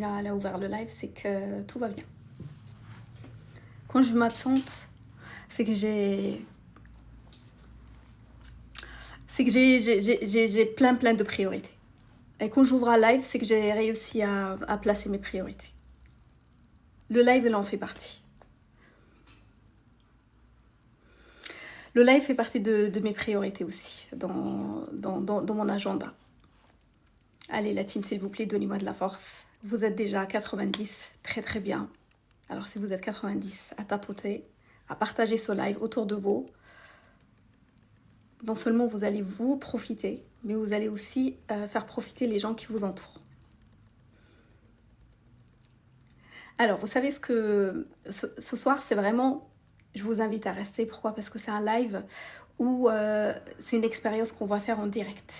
Elle a ouvert le live, c'est que tout va bien. Quand je m'absente, c'est que j'ai plein de priorités. Et quand j'ouvre un live, c'est que j'ai réussi à placer mes priorités. Le live, il en fait partie. Le live fait partie de mes priorités aussi, dans mon agenda. Allez, la team, s'il vous plaît, donnez-moi de la force. Vous êtes déjà à 90, très très bien. Alors si vous êtes 90, à tapoter, à partager ce live autour de vous. Non seulement vous allez vous profiter, mais vous allez aussi faire profiter les gens qui vous entourent. Alors, vous savez ce que ce soir, c'est vraiment, je vous invite à rester. Pourquoi? Parce que c'est un live où c'est une expérience qu'on va faire en direct.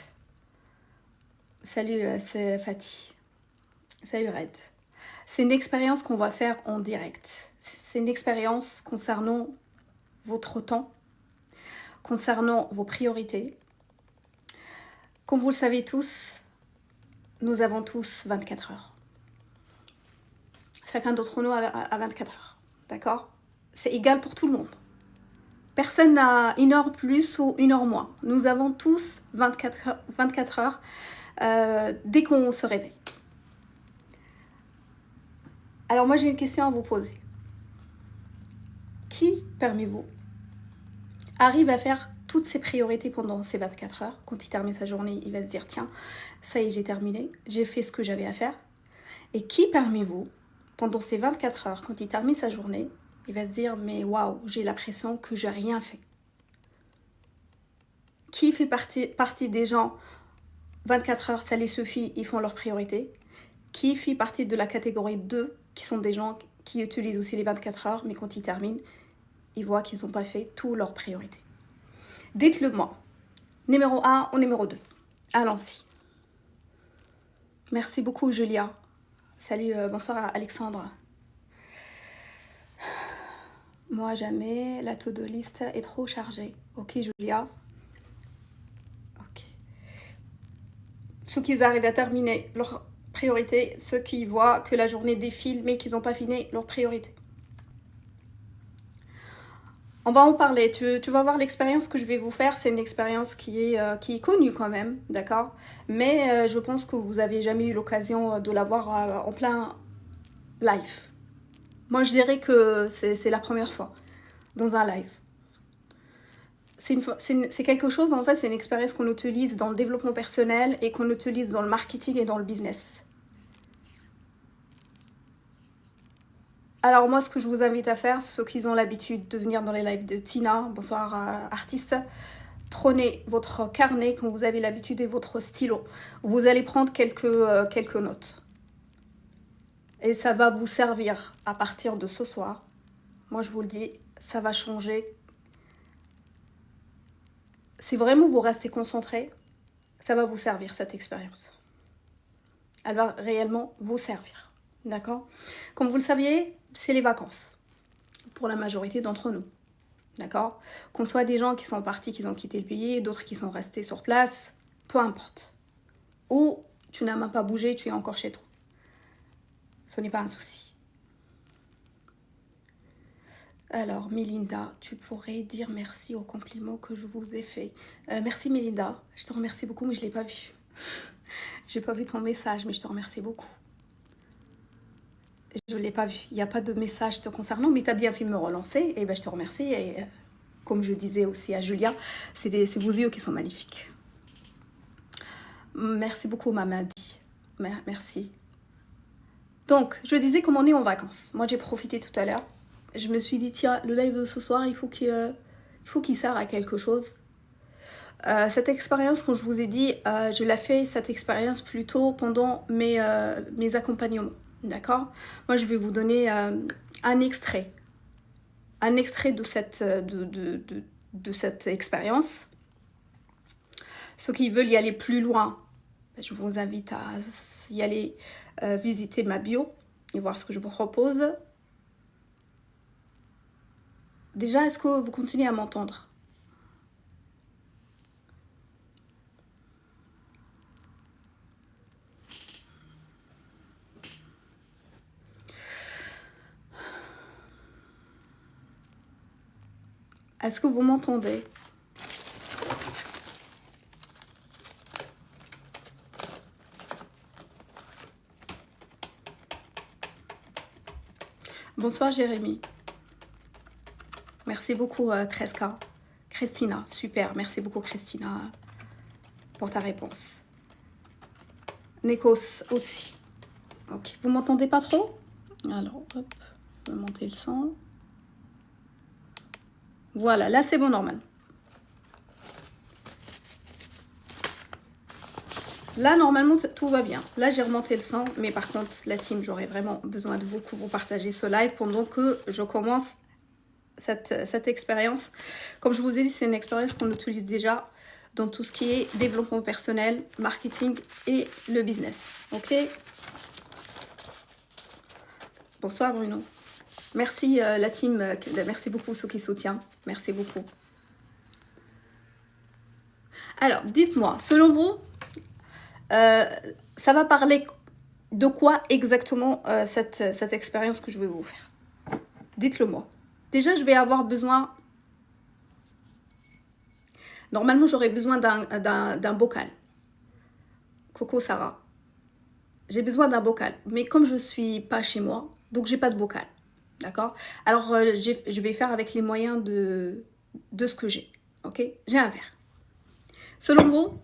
Salut, c'est Fatih. Salut Red. C'est une expérience qu'on va faire en direct. C'est une expérience concernant votre temps, concernant vos priorités. Comme vous le savez tous, nous avons tous 24 heures. Chacun d'entre nous a 24 heures. D'accord? C'est égal pour tout le monde. Personne n'a une heure plus ou une heure moins. Nous avons tous 24 heures dès qu'on se réveille. Alors moi, j'ai une question à vous poser. Qui, parmi vous, arrive à faire toutes ses priorités pendant ces 24 heures? Quand il termine sa journée, il va se dire, tiens, ça y est, j'ai terminé, j'ai fait ce que j'avais à faire. Et qui, parmi vous, pendant ces 24 heures, quand il termine sa journée, il va se dire, mais waouh, j'ai l'impression que j'ai rien fait. Qui fait partie des gens, 24 heures, ça les suffit, ils font leurs priorités? Qui fait partie de la catégorie 2, qui sont des gens qui utilisent aussi les 24 heures, mais quand ils terminent, ils voient qu'ils n'ont pas fait toutes leurs priorités? Dites-le moi. Numéro 1 ou numéro 2? Allons-y. Merci beaucoup, Julia. Salut, bonsoir à Alexandre. Moi, jamais, la to-do list est trop chargée. Ok, Julia. Ok. Ceux qui arrivent à terminer leurs priorités, ceux qui voient que la journée défile mais qu'ils n'ont pas fini leurs priorités. On va en parler. Tu vas voir l'expérience que je vais vous faire. C'est une expérience qui est connue quand même, d'accord? Mais je pense que vous n'avez jamais eu l'occasion de la voir en plein live. Moi, je dirais que c'est la première fois dans un live. C'est quelque chose, en fait, c'est une expérience qu'on utilise dans le développement personnel et qu'on utilise dans le marketing et dans le business. Alors moi, ce que je vous invite à faire, ceux qui ont l'habitude de venir dans les lives de Tina, bonsoir artiste, prenez votre carnet quand vous avez l'habitude et votre stylo. Vous allez prendre quelques notes. Et ça va vous servir à partir de ce soir. Moi, je vous le dis, ça va changer. Si vraiment vous restez concentré, ça va vous servir cette expérience. Elle va réellement vous servir. D'accord? Comme vous le saviez, c'est les vacances. Pour la majorité d'entre nous. D'accord? Qu'on soit des gens qui sont partis, qui ont quitté le pays, d'autres qui sont restés sur place, peu importe. Ou tu n'as même pas bougé, tu es encore chez toi. Ce n'est pas un souci. Alors, Melinda, tu pourrais dire merci aux compliments que je vous ai fait. Merci, Melinda. Je te remercie beaucoup, mais je ne l'ai pas vu. J'ai pas vu ton message, mais je te remercie beaucoup. Je ne l'ai pas vu. Il n'y a pas de message te concernant, mais tu as bien fait de me relancer. Et ben, je te remercie. Et comme je disais aussi à Julia, c'est vos yeux qui sont magnifiques. Merci beaucoup, Mamadi. Merci. Donc, je disais comme on est en vacances. Moi, j'ai profité tout à l'heure. Je me suis dit, tiens, le live de ce soir, il faut qu'il serve à quelque chose. Cette expérience, comme je vous ai dit, je l'ai fait, cette expérience, plutôt pendant mes accompagnements. D'accord? Moi, je vais vous donner un extrait. Un extrait de cette expérience. Ceux qui veulent y aller plus loin, je vous invite à y aller visiter ma bio et voir ce que je vous propose. Déjà, est-ce que vous continuez à m'entendre? Est-ce que vous m'entendez? Bonsoir Jérémy. Merci beaucoup Kreska. Christina, super. Merci beaucoup Christina pour ta réponse. Nekos aussi. Ok, vous m'entendez pas trop? Alors, hop, on va monter le son. Voilà, là c'est bon normal. Là, normalement, tout va bien. Là, j'ai remonté le son. Mais par contre, la team, j'aurais vraiment besoin de vous pour partager ce live pendant que je commence cette expérience. Comme je vous ai dit, c'est une expérience qu'on utilise déjà dans tout ce qui est développement personnel, marketing et le business. Ok? Bonsoir Bruno. Merci la team. Merci beaucoup ceux qui soutiennent. Merci beaucoup. Alors, dites-moi, selon vous, ça va parler de quoi exactement cette expérience que je vais vous faire? Dites-le moi. Déjà, je vais avoir besoin... Normalement, j'aurais besoin d'un bocal. Coco Sarah. J'ai besoin d'un bocal. Mais comme je ne suis pas chez moi, donc j'ai pas de bocal. D'accord? Alors, je vais faire avec les moyens de ce que j'ai. Ok? J'ai un verre. Selon vous...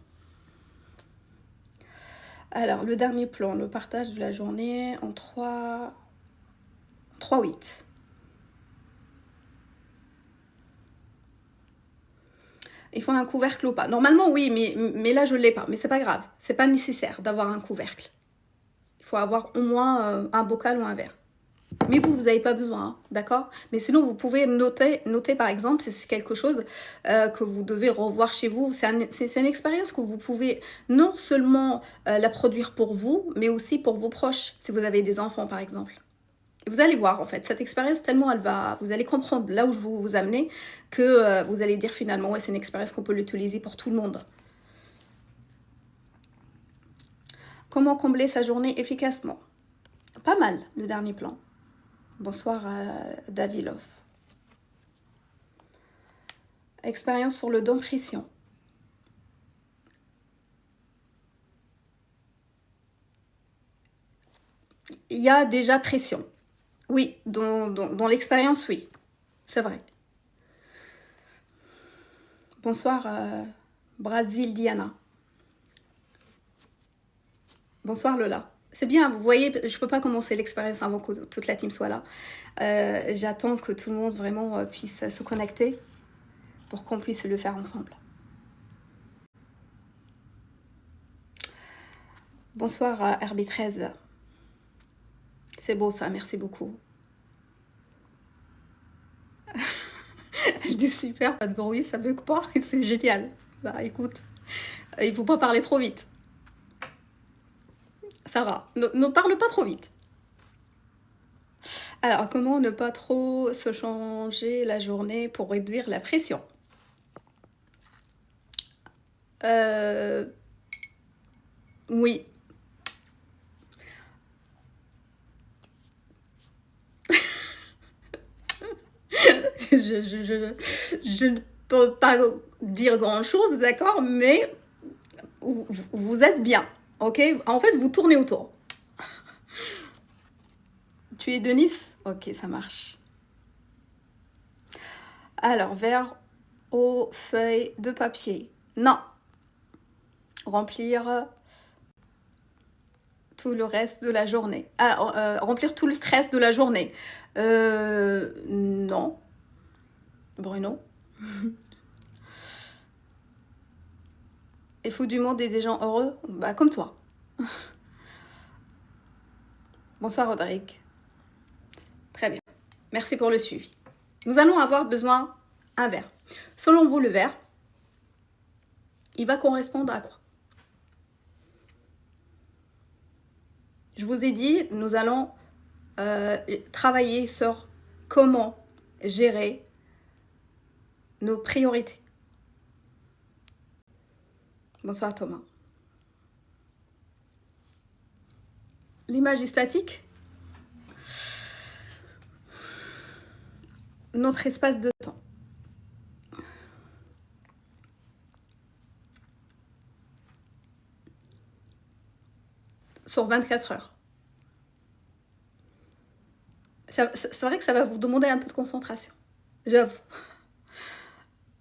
Alors, le dernier plan, le partage de la journée en 3-8. Il faut un couvercle ou pas? Normalement, oui, mais là, je ne l'ai pas. Mais c'est pas grave. C'est pas nécessaire d'avoir un couvercle. Il faut avoir au moins un bocal ou un verre. Mais vous n'avez pas besoin, hein, d'accord? Mais sinon, vous pouvez noter par exemple, c'est quelque chose que vous devez revoir chez vous. C'est une expérience que vous pouvez non seulement la produire pour vous, mais aussi pour vos proches, si vous avez des enfants, par exemple. Et vous allez voir, en fait, cette expérience, tellement vous allez comprendre là où je vous amener, que vous allez dire finalement, ouais, c'est une expérience qu'on peut l'utiliser pour tout le monde. Comment combler sa journée efficacement? Pas mal, le dernier plan. Bonsoir Davilov. Expérience sur le don pression. Il y a déjà pression. Oui, dans l'expérience, oui. C'est vrai. Bonsoir Brasil Diana. Bonsoir Lola. C'est bien, vous voyez, je ne peux pas commencer l'expérience avant que toute la team soit là. J'attends que tout le monde vraiment puisse se connecter pour qu'on puisse le faire ensemble. Bonsoir RB13. C'est beau ça, merci beaucoup. Elle dit super, pas de bruit, ça bug pas, c'est génial. Bah écoute, il faut pas parler trop vite. Ça va, ne parle pas trop vite. Alors, comment ne pas trop se changer la journée pour réduire la pression? Oui. Je ne peux pas dire grand-chose, d'accord, mais vous êtes bien, ok? En fait, vous tournez autour. Tu es de Nice? Ok, ça marche. Alors, verre aux feuilles de papier. Non. Remplir tout le reste de la journée. Ah, remplir tout le stress de la journée. Non. Bruno. Il faut du monde et des gens heureux. Bah, comme toi. Bonsoir Rodrigue. Très bien. Merci pour le suivi. Nous allons avoir besoin d'un verre. Selon vous, le verre, il va correspondre à quoi? Je vous ai dit, nous allons travailler sur comment gérer nos priorités. Bonsoir Thomas. L'image est statique. Notre espace de temps. sur 24 heures. C'est vrai que ça va vous demander un peu de concentration, j'avoue.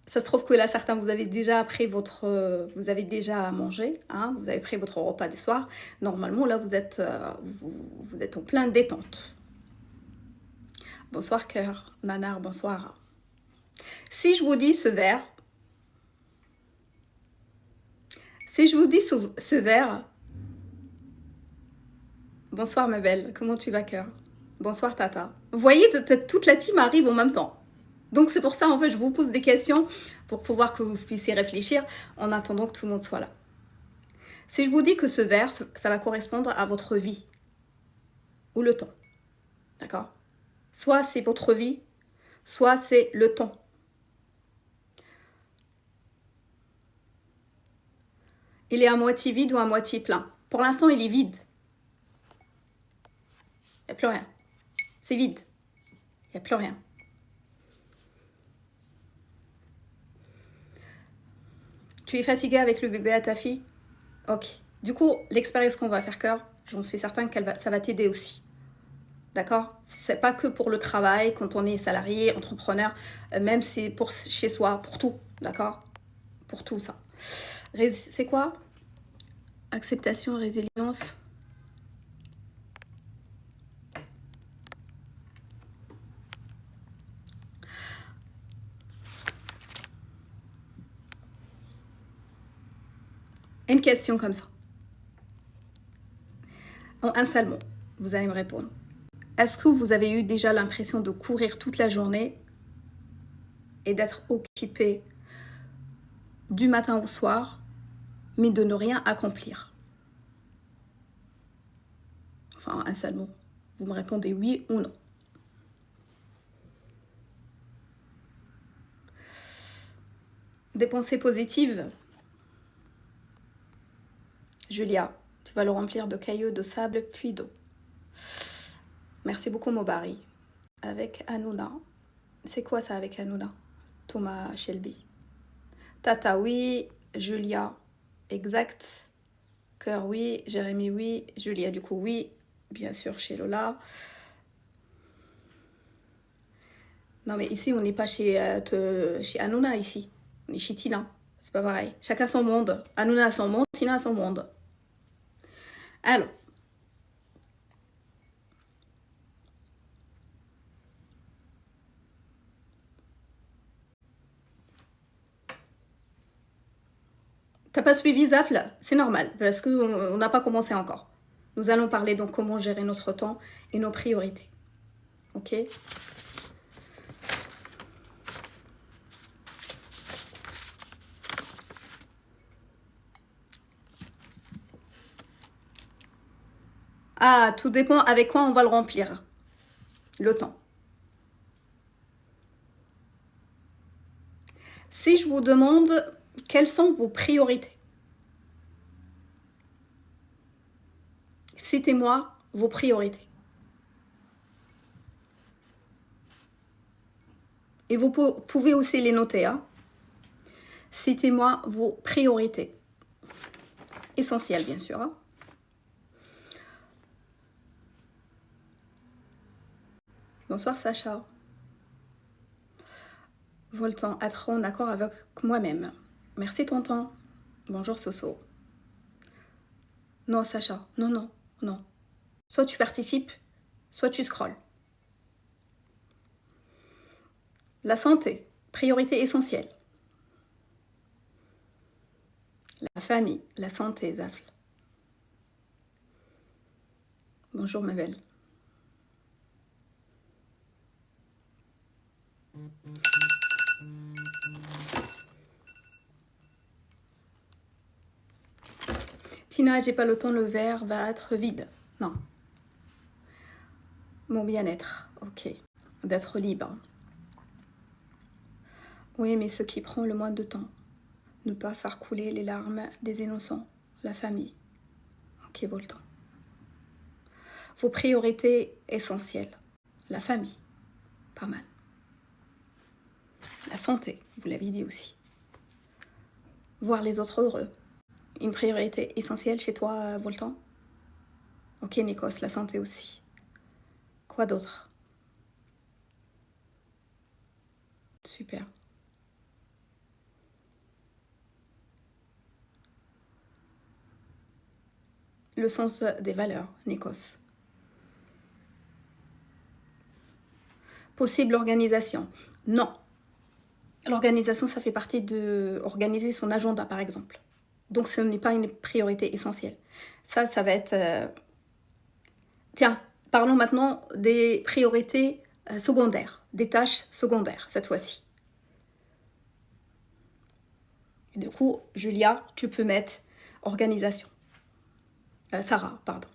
Ça se trouve que là, certains, vous avez déjà pris vous avez déjà mangé, hein, vous avez pris votre repas du soir. Normalement, là, vous êtes en pleine détente. Bonsoir, cœur. Nanar, bonsoir. Si je vous dis ce verre, bonsoir, ma belle. Comment tu vas, cœur? Bonsoir, Tata. Vous voyez, toute la team arrive en même temps. Donc, c'est pour ça, en fait, je vous pose des questions pour pouvoir que vous puissiez réfléchir en attendant que tout le monde soit là. Si je vous dis que ce verre, ça va correspondre à votre vie ou le temps, d'accord? Soit c'est votre vie, soit c'est le temps. Il est à moitié vide ou à moitié plein. Pour l'instant, il est vide. Il n'y a plus rien. C'est vide. Il n'y a plus rien. Tu es fatiguée avec le bébé à ta fille? Ok. Du coup, l'expérience qu'on va faire, cœur, j'en suis certaine que ça va t'aider aussi. D'accord? C'est pas que pour le travail, quand on est salarié, entrepreneur, même c'est pour chez soi, pour tout. D'accord? Pour tout ça. C'est quoi? Acceptation, résilience. Une question comme ça. En un seul mot, vous allez me répondre. Est-ce que vous avez eu déjà l'impression de courir toute la journée et d'être occupé du matin au soir, mais de ne rien accomplir? Enfin, un seul mot. Vous me répondez oui ou non. Des pensées positives. Julia, tu vas le remplir de cailloux, de sable, puis d'eau. Merci beaucoup, Mobari. Avec Hanouna. C'est quoi ça avec Hanouna? Thomas Shelby. Tata, oui. Julia, exact. Cœur, oui. Jérémy, oui. Julia, du coup, oui. Bien sûr, chez Lola. Non, mais ici, on n'est pas chez Hanouna, ici. On est chez Tina. C'est pas pareil. Chacun son monde. Hanouna a son monde, Tina a son monde. Alors. T'as pas suivi Zafl? C'est normal, parce qu'on n'a pas commencé encore. Nous allons parler donc comment gérer notre temps et nos priorités. Ok? Ah, tout dépend avec quoi on va le remplir. Le temps. Si je vous demande quelles sont vos priorités, citez-moi vos priorités. Et vous pouvez aussi les noter. Hein. Citez-moi vos priorités. Essentielles, bien sûr. Hein. Bonsoir, Sacha. Voltan, être en accord avec moi-même. Merci, tonton. Bonjour, Soso. Non, Sacha. Non, non, non. Soit tu participes, soit tu scrolles. La santé, priorité essentielle. La famille, la santé, Zafl. Bonjour, ma belle. Tina, j'ai pas le temps, le verre va être vide. Non. Mon bien-être, ok. D'être libre. Oui, mais ce qui prend le moins de temps. Ne pas faire couler les larmes des innocents. La famille. Ok, Voltan. Vos priorités essentielles. La famille. Pas mal. La santé, vous l'avez dit aussi. Voir les autres heureux. Une priorité essentielle chez toi, Voltan? Ok, Nikos, la santé aussi. Quoi d'autre? Super. Le sens des valeurs, Nikos. Possible organisation. Non. L'organisation, ça fait partie de organiser son agenda, par exemple. Donc, ce n'est pas une priorité essentielle. Ça va être... Tiens, parlons maintenant des priorités secondaires, des tâches secondaires, cette fois-ci. Du coup, Julia, tu peux mettre organisation. Sarah, pardon.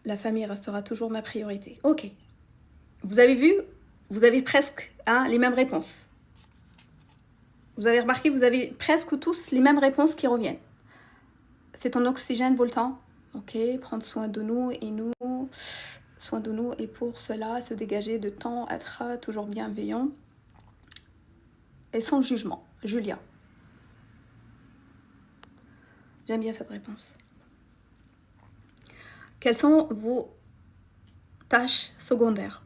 La famille restera toujours ma priorité. Ok. Vous avez vu, vous avez presque les mêmes réponses. Vous avez remarqué, vous avez presque tous les mêmes réponses qui reviennent. C'est ton oxygène voltant. Ok, prendre soin de nous et nous, soin de nous, et pour cela, se dégager de temps, être toujours bienveillant et sans jugement. Julia. J'aime bien cette réponse. Quelles sont vos tâches secondaires?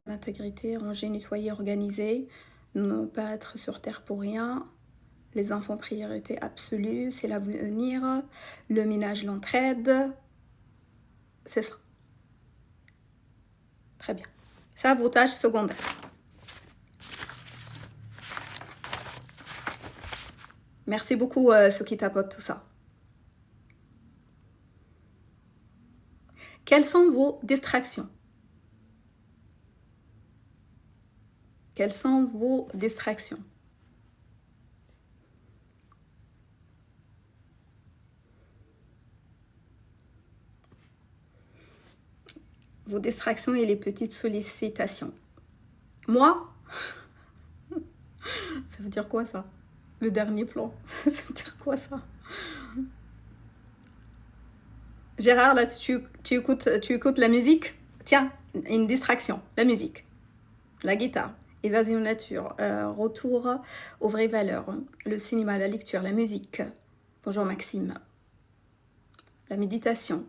L'intégrité, ranger, nettoyer, organiser, ne pas être sur terre pour rien. Les enfants, priorité absolue, c'est l'avenir. Le ménage, l'entraide. C'est ça. Très bien. Ça, vos tâches secondaires. Merci beaucoup ceux qui tapotent tout ça. Quelles sont vos distractions? Quelles sont vos distractions? Vos distractions et les petites sollicitations. Moi, ça veut dire quoi ça? Le dernier plan, ça veut dire quoi ça? Gérard, là, tu écoutes la musique? Tiens, une distraction, la musique, la guitare, évasion nature, retour aux vraies valeurs, le cinéma, la lecture, la musique. Bonjour Maxime. La méditation.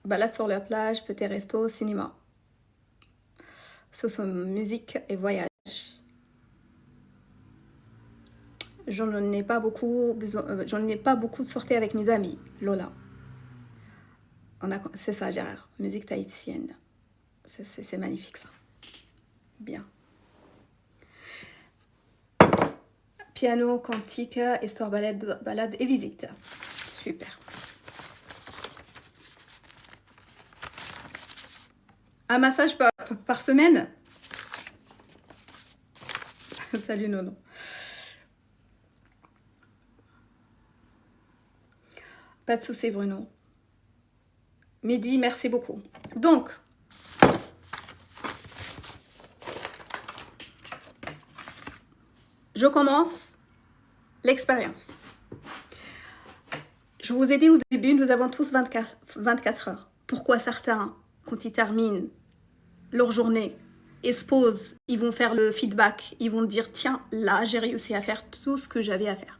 Balade sur la plage, petit resto, cinéma. Ce sont musique et voyage. J'en ai pas beaucoup de sorties avec mes amis. Lola. C'est ça, Gérard. Musique tahitienne. C'est magnifique, ça. Bien. Piano, cantique, histoire, balade et visite. Super. Un massage par semaine? Salut Nono. Pas de soucis Bruno. Midi, merci beaucoup. Donc, je commence l'expérience. Je vous ai dit au début, nous avons tous 24 heures. Pourquoi certains, quand ils terminent leur journée, ils se posent, ils vont faire le feedback, ils vont dire, tiens, là, j'ai réussi à faire tout ce que j'avais à faire.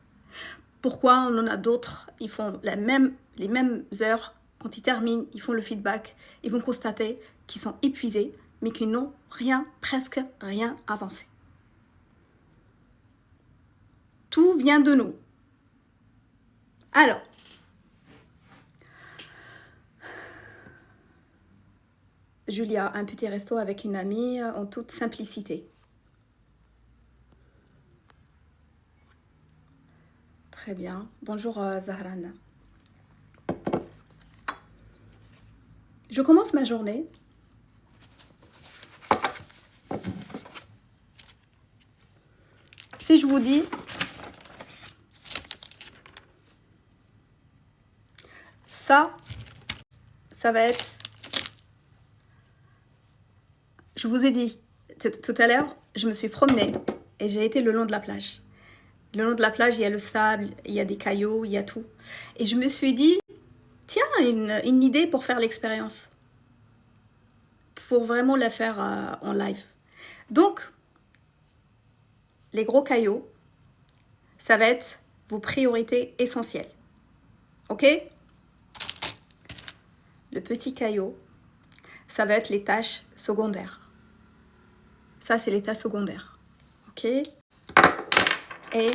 Pourquoi on en a d'autres, ils font les mêmes heures, quand ils terminent, ils font le feedback, ils vont constater qu'ils sont épuisés, mais qu'ils n'ont presque rien avancé. Tout vient de nous. Alors, Julia, un petit resto avec une amie en toute simplicité. Très bien. Bonjour Zahran. Je commence ma journée. Si je vous dis ça va être... Je vous ai dit tout à l'heure, je me suis promenée et j'ai été le long de la plage. Le long de la plage, il y a le sable, il y a des cailloux, il y a tout. Et je me suis dit, tiens, une idée pour faire l'expérience. Pour vraiment la faire en live. Donc, les gros cailloux, ça va être vos priorités essentielles. Ok? Le petit caillot, ça va être les tâches secondaires. Ça, c'est les tâches secondaires. Ok? Et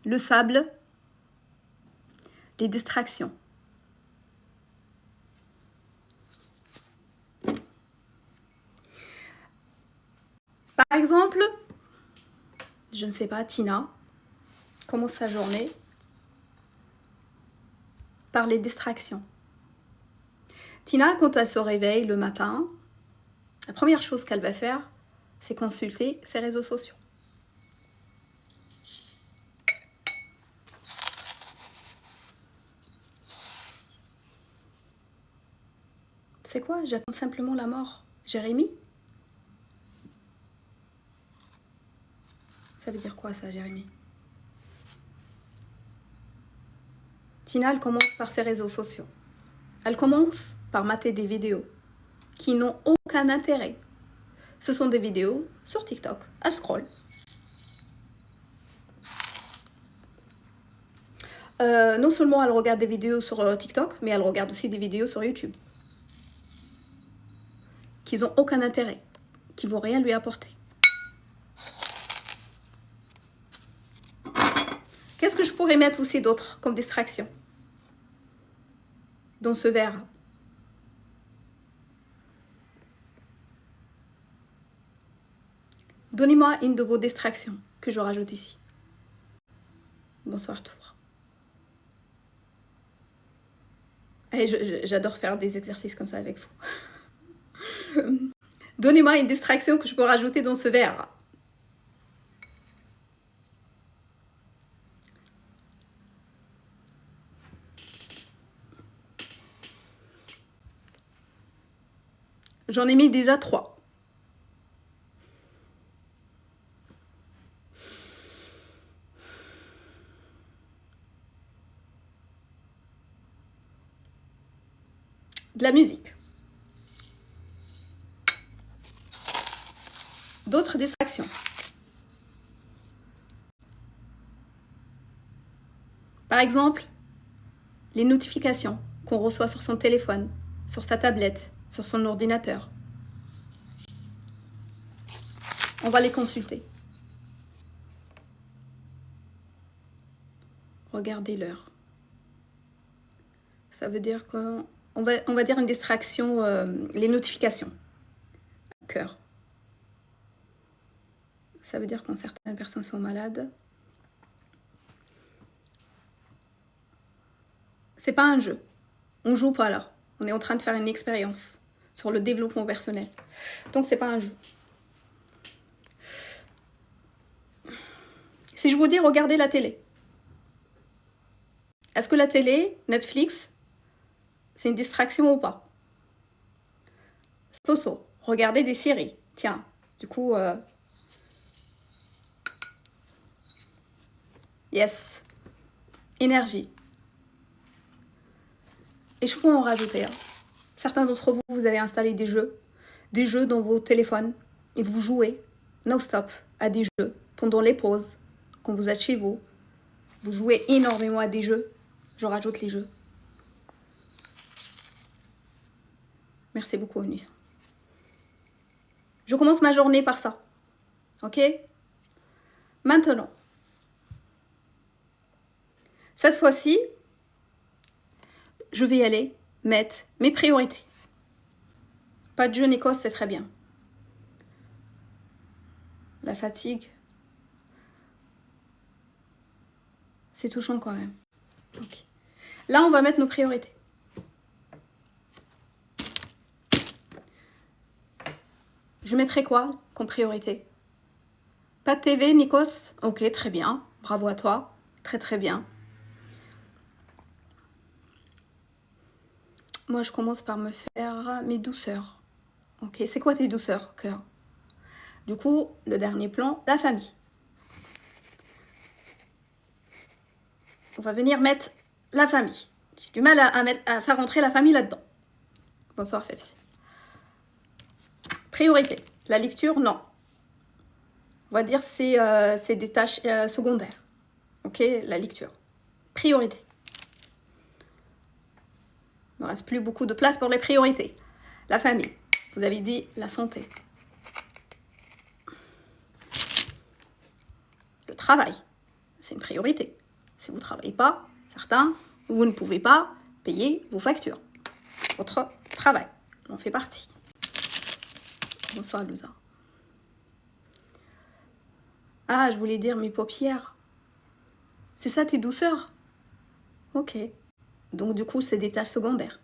le sable, les distractions. Par exemple, je ne sais pas, Tina commence sa journée par les distractions. Tina, quand elle se réveille le matin, la première chose qu'elle va faire, c'est consulter ses réseaux sociaux. C'est quoi? J'attends simplement la mort. Jérémie? Ça veut dire quoi ça, Jérémie? Tina, elle commence par ses réseaux sociaux. Elle commence par mater des vidéos qui n'ont aucun intérêt. Ce sont des vidéos sur TikTok. Elle scrolle. Non seulement elle regarde des vidéos sur TikTok, mais elle regarde aussi des vidéos sur YouTube. Qui n'ont aucun intérêt. Qui ne vont rien lui apporter. Qu'est-ce que je pourrais mettre aussi d'autre comme distraction dans ce verre? Donnez-moi une de vos distractions que je rajoute ici. Bonsoir Tour. J'adore faire des exercices comme ça avec vous. Donnez-moi une distraction que je peux rajouter dans ce verre. J'en ai mis déjà 3. De la musique. D'autres distractions. Par exemple, les notifications qu'on reçoit sur son téléphone, sur sa tablette, sur son ordinateur. On va les consulter. Regardez l'heure. Ça veut dire qu'on va dire une distraction, les notifications. Cœur. Ça veut dire quand certaines personnes sont malades. C'est pas un jeu. On joue pas là. On est en train de faire une expérience sur le développement personnel. Donc c'est pas un jeu. Si je vous dis regardez la télé. Est-ce que la télé, Netflix, c'est une distraction ou pas? Soso, regardez des séries. Tiens, du coup... Yes. Énergie. Et je peux en rajouter. Certains d'entre vous, vous avez installé des jeux dans vos téléphones et vous jouez non-stop à des jeux pendant les pauses, quand vous êtes chez vous. Vous jouez énormément à des jeux. Je rajoute les jeux. Merci beaucoup, Onus. Je commence ma journée par ça. Ok? Maintenant, cette fois-ci, je vais y aller mettre mes priorités. Pas de jeu Nikos, c'est très bien. La fatigue, c'est touchant quand même. Okay. Là, on va mettre nos priorités. Je mettrai quoi comme priorité? Pas de TV, Nikos? Ok, très bien. Bravo à toi. Très, très bien. Moi, je commence par me faire mes douceurs. Ok, c'est quoi tes douceurs, cœur? Du coup, le dernier plan, la famille. On va venir mettre la famille. J'ai du mal à faire rentrer la famille là-dedans. Bonsoir, Fétri. Priorité. La lecture, non. On va dire c'est des tâches secondaires. Ok, la lecture. Priorité. Il ne reste plus beaucoup de place pour les priorités. La famille. Vous avez dit la santé. Le travail. C'est une priorité. Si vous ne travaillez pas, certains, vous ne pouvez pas payer vos factures. Votre travail en fait partie. Bonsoir, Louza. Ah, je voulais dire mes paupières. C'est ça tes douceurs? Ok. Donc du coup, c'est des tâches secondaires.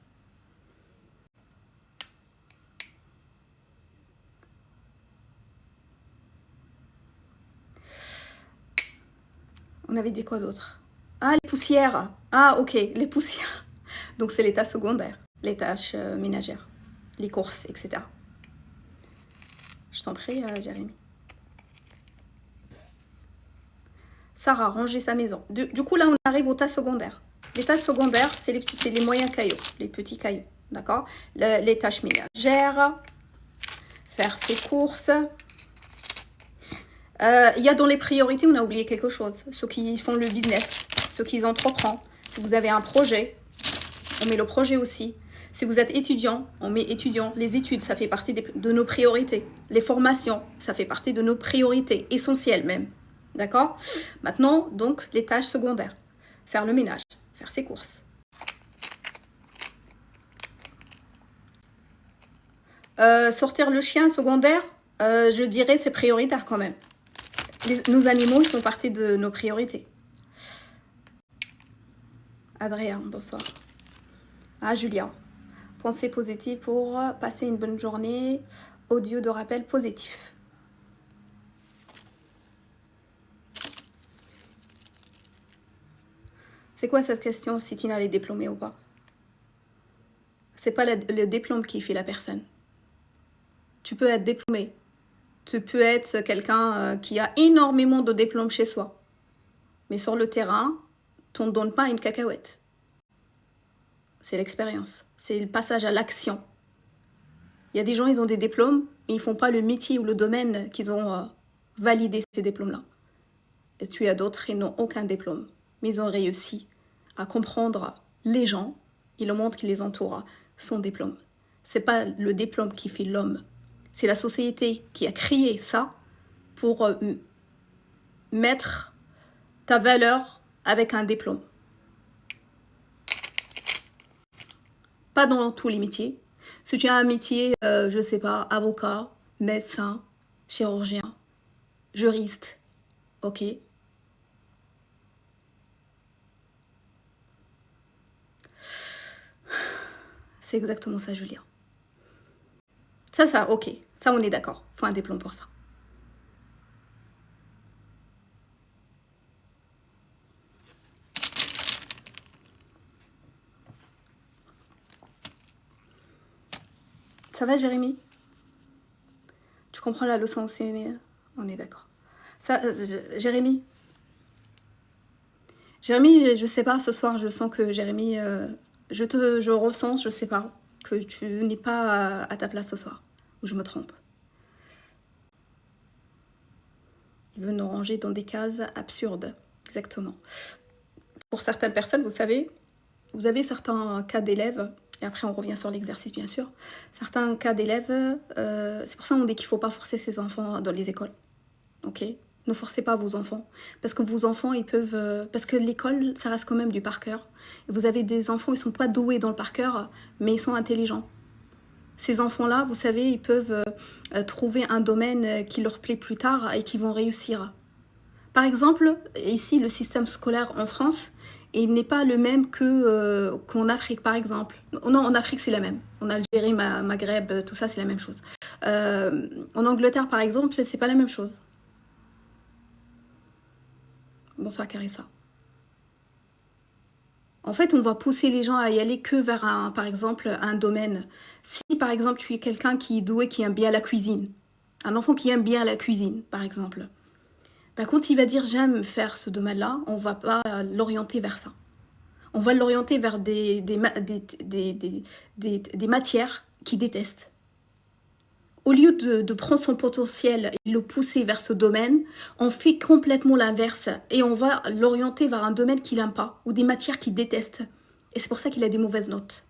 On avait dit quoi d'autre? Ah, les poussières. Ah, ok, les poussières. Donc c'est les tâches secondaires, les tâches ménagères, les courses, etc. Je t'en prie, Jérémy. Sarah, ranger sa maison. Du coup, là, on arrive aux tâches secondaires. Les tâches secondaires, c'est les moyens cailloux, les petits cailloux, d'accord? Les tâches ménagères, faire ses courses. Il y a dans les priorités, on a oublié quelque chose. Ceux qui font le business, ceux qui entreprennent. Si vous avez un projet, on met le projet aussi. Si vous êtes étudiant, on met étudiant. Les études, ça fait partie de nos priorités. Les formations, ça fait partie de nos priorités, essentielles même. D'accord? Maintenant, donc, les tâches secondaires. Faire le ménage, faire ses courses. Sortir le chien secondaire, je dirais c'est prioritaire quand même. Nos animaux, ils font partie de nos priorités. Adrien, bonsoir. Ah, Julia. Pensée positive pour passer une bonne journée. Audio de rappel positif. C'est quoi cette question, si Tina est diplômée ou pas? C'est pas le diplôme qui fait la personne. Tu peux être diplômé. Tu peux être quelqu'un qui a énormément de diplômes chez soi. Mais sur le terrain, tu ne donnes pas une cacahuète. C'est l'expérience. C'est le passage à l'action. Il y a des gens, ils ont des diplômes, mais ils ne font pas le métier ou le domaine qu'ils ont validé ces diplômes-là. Et tu as d'autres, ils n'ont aucun diplôme. Mais ils ont réussi à comprendre les gens et le monde qui les entoure sans diplôme. Ce n'est pas le diplôme qui fait l'homme. C'est la société qui a créé ça pour mettre ta valeur avec un diplôme. Pas dans tous les métiers. Si tu as un métier, je ne sais pas, avocat, médecin, chirurgien, juriste, ok. C'est exactement ça, Julia. Ça, ok. Ça, on est d'accord. Il faut un diplôme pour ça. Ça va, Jérémy? Tu comprends la leçon aussi? On est d'accord. Ça, Jérémy? Jérémy, je sais pas, ce soir, je sens que Jérémy, je ressens, je sais pas, que tu n'es pas à ta place ce soir. Ou je me trompe. Il veut nous ranger dans des cases absurdes. Exactement. Pour certaines personnes, vous savez, vous avez certains cas d'élèves, et après on revient sur l'exercice bien sûr, certains cas d'élèves, c'est pour ça qu'on dit qu'il ne faut pas forcer ses enfants dans les écoles. Ok? Ne forcez pas vos enfants, parce que vos enfants, ils peuvent... parce que l'école, ça reste quand même du par cœur. Vous avez des enfants, ils ne sont pas doués dans le par cœur, mais ils sont intelligents. Ces enfants-là, vous savez, ils peuvent trouver un domaine qui leur plaît plus tard et qui vont réussir. Par exemple, ici, le système scolaire en France, il n'est pas le même qu'en Afrique, par exemple. Non, en Afrique, c'est la même. En Algérie, Maghreb, tout ça, c'est la même chose. En Angleterre, par exemple, c'est pas la même chose. Bonsoir, Carissa. En fait, on va pousser les gens à y aller que vers, par exemple, un domaine. Si, par exemple, tu es quelqu'un qui est doué, qui aime bien la cuisine, un enfant qui aime bien la cuisine, par exemple, ben, quand il va dire « j'aime faire ce domaine-là », on ne va pas l'orienter vers ça. On va l'orienter vers des matières qu'il déteste. Au lieu de prendre son potentiel et le pousser vers ce domaine, on fait complètement l'inverse et on va l'orienter vers un domaine qu'il n'aime pas ou des matières qu'il déteste. Et c'est pour ça qu'il a des mauvaises notes.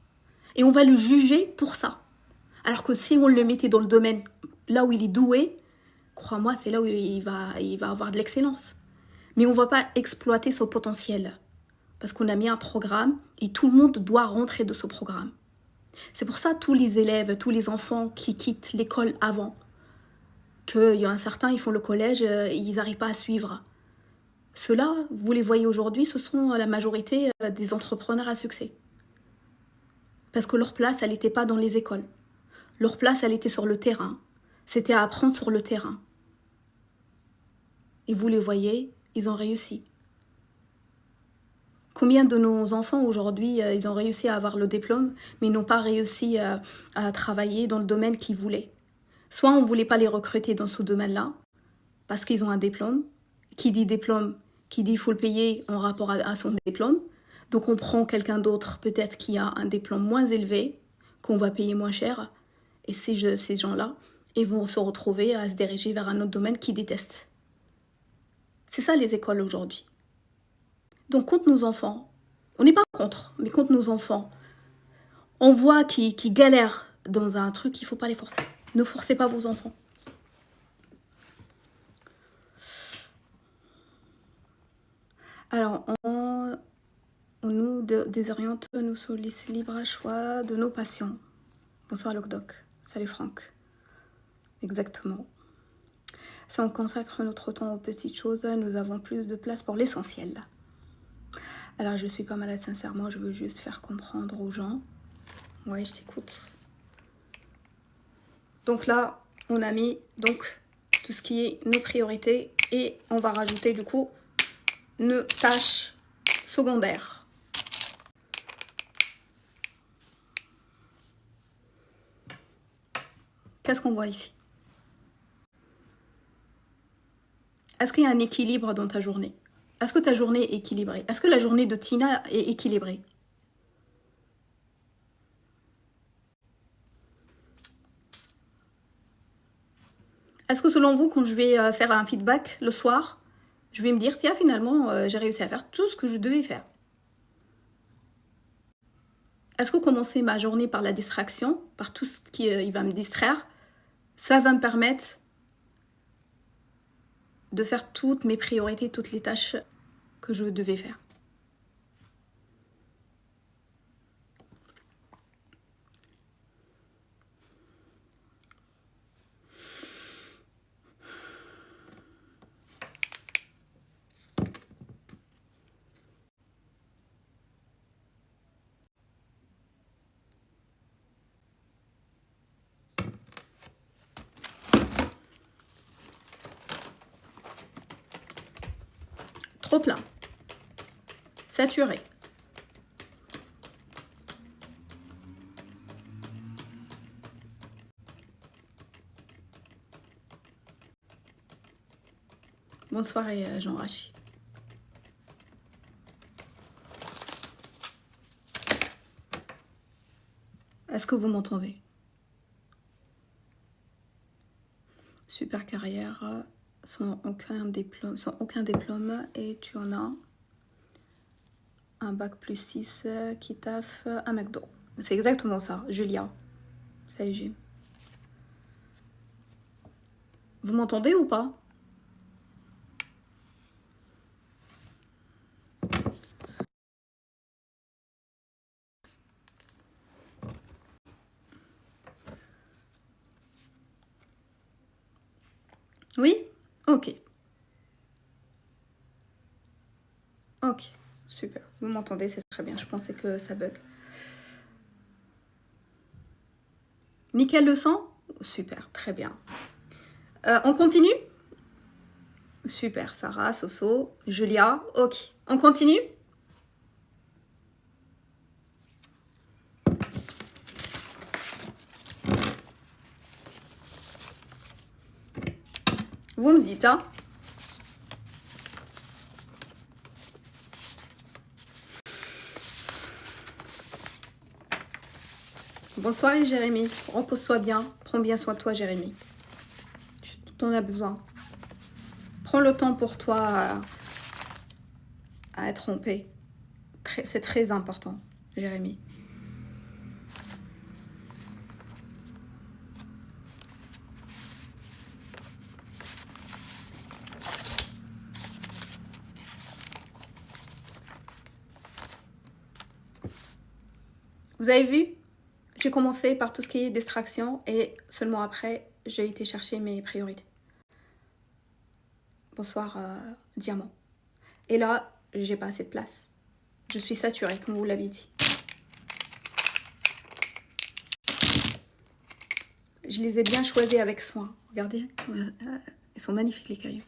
Et on va le juger pour ça. Alors que si on le mettait dans le domaine là où il est doué, crois-moi, c'est là où il va avoir de l'excellence. Mais on ne va pas exploiter son potentiel. Parce qu'on a mis un programme et tout le monde doit rentrer de ce programme. C'est pour ça tous les élèves, tous les enfants qui quittent l'école avant, qu'il y en a certains, ils font le collège, ils n'arrivent pas à suivre. Ceux-là, vous les voyez aujourd'hui, ce sont la majorité des entrepreneurs à succès. Parce que leur place, elle n'était pas dans les écoles. Leur place, elle était sur le terrain. C'était à apprendre sur le terrain. Et vous les voyez, ils ont réussi. Combien de nos enfants aujourd'hui, ils ont réussi à avoir le diplôme, mais ils n'ont pas réussi à travailler dans le domaine qu'ils voulaient. Soit on ne voulait pas les recruter dans ce domaine-là, parce qu'ils ont un diplôme. Qui dit diplôme, qui dit il faut le payer en rapport à son diplôme. Donc on prend quelqu'un d'autre, peut-être qui a un diplôme moins élevé, qu'on va payer moins cher. Et ces gens-là, ils vont se retrouver à se diriger vers un autre domaine qu'ils détestent. C'est ça les écoles aujourd'hui. Donc contre nos enfants, on n'est pas contre, mais contre nos enfants, on voit qu'ils galèrent dans un truc, il ne faut pas les forcer. Ne forcez pas vos enfants. Alors, on nous désoriente, nous sollicite libre choix de nos patients. Bonsoir Locdoc. Salut Franck. Exactement. Si on consacre notre temps aux petites choses, nous avons plus de place pour l'essentiel. Alors, je suis pas malade, sincèrement, je veux juste faire comprendre aux gens. Ouais, je t'écoute. Donc là, on a mis donc tout ce qui est nos priorités et on va rajouter du coup nos tâches secondaires. Qu'est-ce qu'on voit ici? Est-ce qu'il y a un équilibre dans ta journée? Est-ce que ta journée est équilibrée? Est-ce que la journée de Tina est équilibrée? Est-ce que selon vous, quand je vais faire un feedback le soir, je vais me dire, tiens, finalement, j'ai réussi à faire tout ce que je devais faire? Est-ce que commencer ma journée par la distraction, par tout ce qui il va me distraire, ça va me permettre de faire toutes mes priorités, toutes les tâches que je devais faire? Trop plein. Saturé. Bonne soirée, Jean Rachi. Est-ce que vous m'entendez? Super carrière, sans aucun diplôme et tu en as un bac plus 6 qui taffe à McDo. C'est exactement ça, Julia. Salut Jim. Vous m'entendez ou pas? Oui? Ok. Ok, super. Vous m'entendez, c'est très bien. Je pensais que ça bug. Nickel le sang? Super, très bien. On continue? Super, Sarah, Soso, Julia. Ok, on continue? Vous me dites, hein? Bonsoir Jérémy, repose-toi bien, prends bien soin de toi Jérémy. Tu en as besoin. Prends le temps pour toi à être en paix. C'est très important, Jérémy. Vous avez vu? J'ai commencé par tout ce qui est distraction et seulement après, j'ai été chercher mes priorités. Bonsoir, Diamant. Et là, j'ai pas assez de place. Je suis saturée, comme vous l'avez dit. Je les ai bien choisis avec soin. Regardez, ils sont magnifiques les cailloux.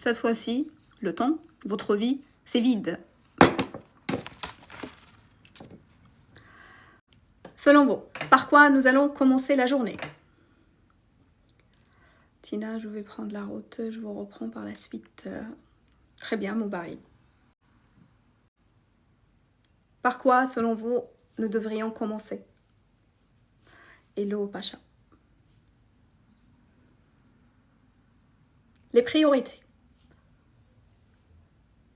Cette fois-ci, le temps, votre vie, c'est vide. Selon vous, par quoi nous allons commencer la journée? Tina, je vais prendre la route, je vous reprends par la suite. Très bien, Moubari. Par quoi, selon vous, nous devrions commencer? Hello, Pacha. Les priorités.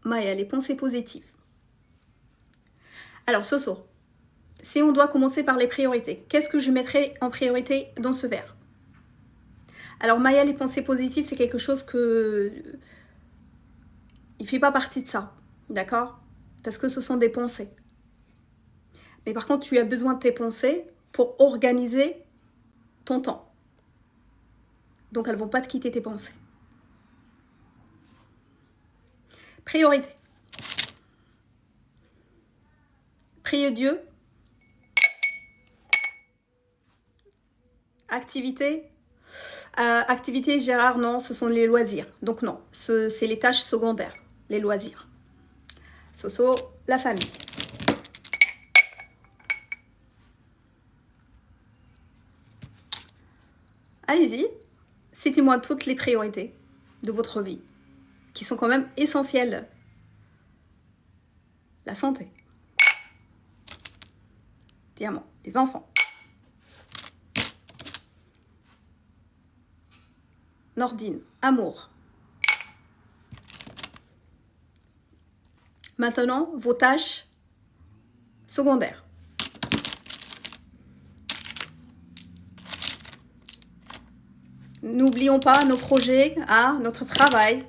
Maya, les pensées positives. Alors, Soso, si on doit commencer par les priorités, qu'est-ce que je mettrai en priorité dans ce verre? Alors, Maya, les pensées positives, c'est quelque chose que... Il ne fait pas partie de ça, d'accord? Parce que ce sont des pensées. Mais par contre, tu as besoin de tes pensées pour organiser ton temps. Donc, elles ne vont pas te quitter tes pensées. Priorité. Prier Dieu. Activité. Activité, Gérard, non, ce sont les loisirs. Donc non, c'est les tâches secondaires, les loisirs. Soso, la famille. Allez-y, citez-moi toutes les priorités de votre vie, qui sont quand même essentielles. La santé. Diamant, les enfants. Nordine, amour. Maintenant, vos tâches secondaires. N'oublions pas nos projets, hein, notre travail.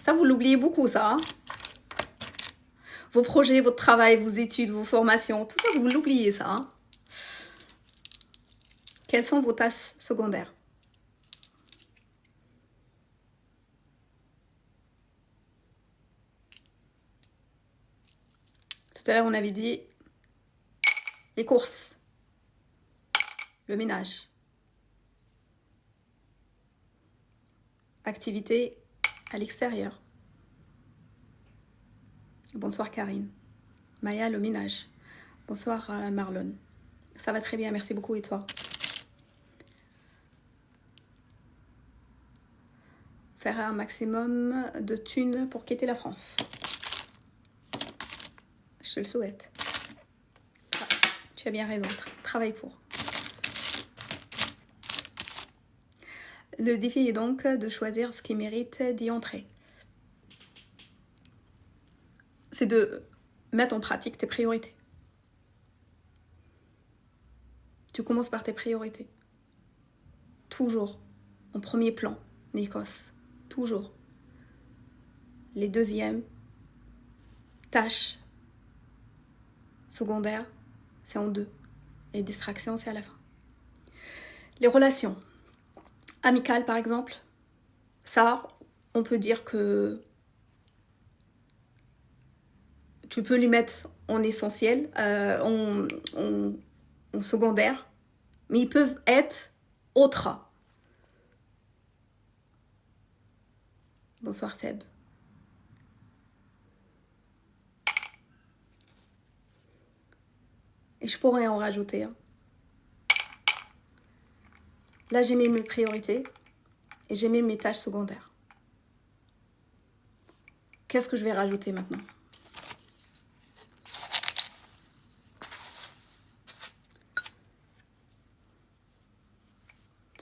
Ça, vous l'oubliez beaucoup, ça. Hein, vos projets, votre travail, vos études, vos formations, tout ça, vous l'oubliez, ça. Hein. Quelles sont vos tâches secondaires? Tout à l'heure, on avait dit les courses, le ménage, activité à l'extérieur. Bonsoir Karine. Maya, le ménage. Bonsoir Marlon. Ça va très bien, merci beaucoup. Et toi? Faire un maximum de thunes pour quitter la France. Je te le souhaite. Ah, tu as bien raison, travaille pour. Le défi est donc de choisir ce qui mérite d'y entrer. C'est de mettre en pratique tes priorités. Tu commences par tes priorités. Toujours en premier plan, Nikos. Toujours. Les deuxièmes tâches secondaires, c'est en deux. Les distractions, c'est à la fin. Les relations amicales, par exemple, ça, on peut dire que tu peux les mettre en essentiel, en secondaire, mais ils peuvent être autres. Bonsoir Seb. Et je pourrais en rajouter. Hein. Là, j'ai mis mes priorités et j'ai mis mes tâches secondaires. Qu'est-ce que je vais rajouter maintenant?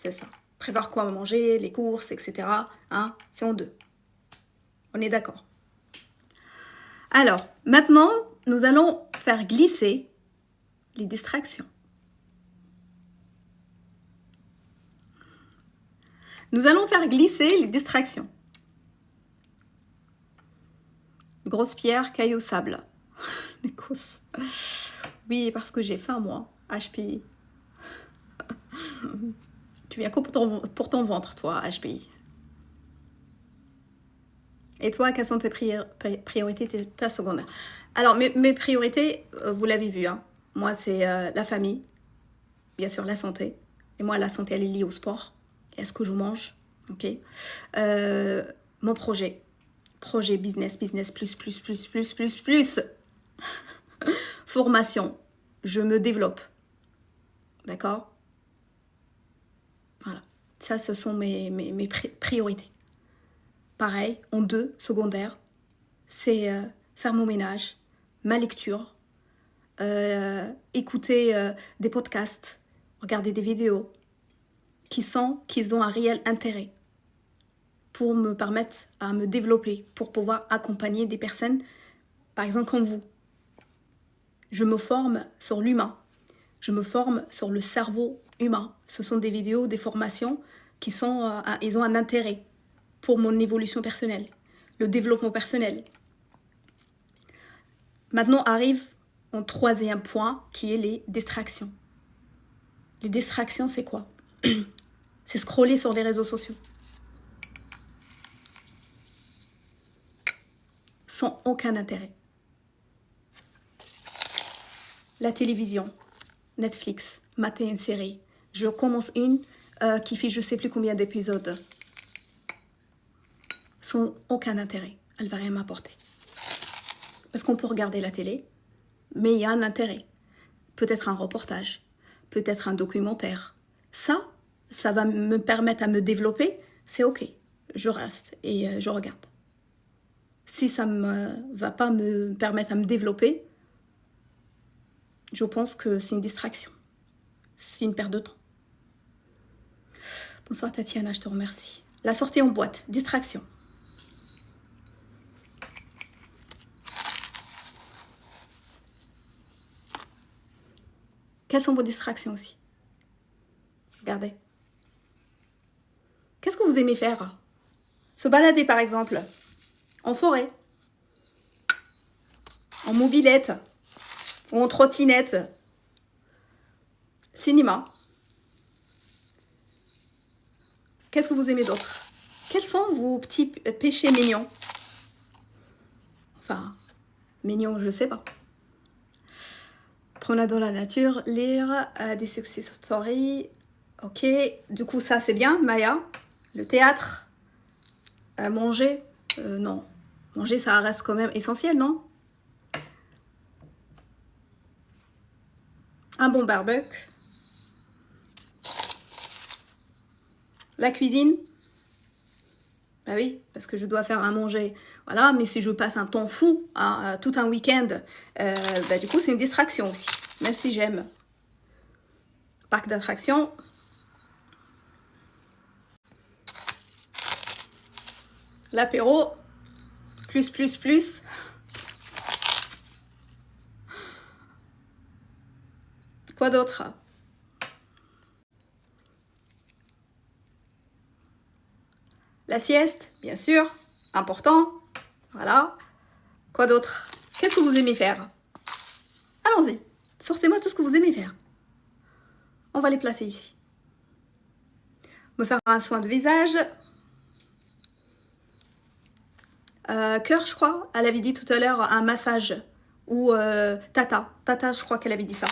C'est ça. Prévoir quoi manger, les courses, etc. Hein, c'est en deux. On est d'accord. Alors, maintenant, nous allons faire glisser les distractions. Nous allons faire glisser les distractions. Grosse pierre, caillou, sable. Oui, parce que j'ai faim, moi. HPI. Tu viens que pour ton ventre, toi, HPI. Et toi, quelles sont tes priorités, ta secondaire? Alors, mes priorités, vous l'avez vu, hein. Moi, c'est la famille, bien sûr, la santé. Et moi, la santé, elle est liée au sport. Est-ce que je mange? Ok. Mon projet. Projet, business, plus. Formation. Je me développe. D'accord? Voilà. Ça, ce sont mes priorités. Pareil, en deux, secondaire, c'est faire mon ménage, ma lecture, écouter des podcasts, regarder des vidéos qui ont un réel intérêt pour me permettre à me développer, pour pouvoir accompagner des personnes, par exemple comme vous. Je me forme sur l'humain, je me forme sur le cerveau humain. Ce sont des vidéos, des formations qui ils ont un intérêt pour mon évolution personnelle, le développement personnel. Maintenant arrive mon troisième point qui est les distractions. Les distractions, c'est quoi? C'est scroller sur les réseaux sociaux. Sans aucun intérêt. La télévision, Netflix, mater une série. Je commence une qui fait je sais plus combien d'épisodes. Sans aucun intérêt. Elle va rien m'apporter. Parce qu'on peut regarder la télé, mais il y a un intérêt. Peut-être un reportage, peut-être un documentaire. Ça va me permettre à me développer, c'est ok. Je reste et je regarde. Si ça ne va pas me permettre à me développer, je pense que c'est une distraction. C'est une perte de temps. Bonsoir Tatiana, je te remercie. La sortie en boîte, distraction. Quelles sont vos distractions aussi? Regardez. Qu'est-ce que vous aimez faire? Se balader par exemple, en forêt, en mobilette, ou en trottinette, cinéma. Qu'est-ce que vous aimez d'autre? Quels sont vos petits péchés mignons? Enfin, mignons, je ne sais pas. Promenade dans la nature, lire des success stories. Ok, du coup ça c'est bien, Maya. Le théâtre, manger, non. Manger ça reste quand même essentiel, non? Un bon barbecue. La cuisine. Bah oui, parce que je dois faire à manger. Voilà, mais si je passe un temps fou, tout un week-end, du coup c'est une distraction aussi. Même si j'aime. Parc d'attractions. L'apéro. Plus. Quoi d'autre? La sieste, bien sûr, important. Voilà. Quoi d'autre? Qu'est-ce que vous aimez faire? Allons-y. Sortez-moi tout ce que vous aimez faire. On va les placer ici. Me faire un soin de visage. Cœur, je crois. Elle avait dit tout à l'heure un massage. Ou Tata. Tata, je crois qu'elle avait dit ça.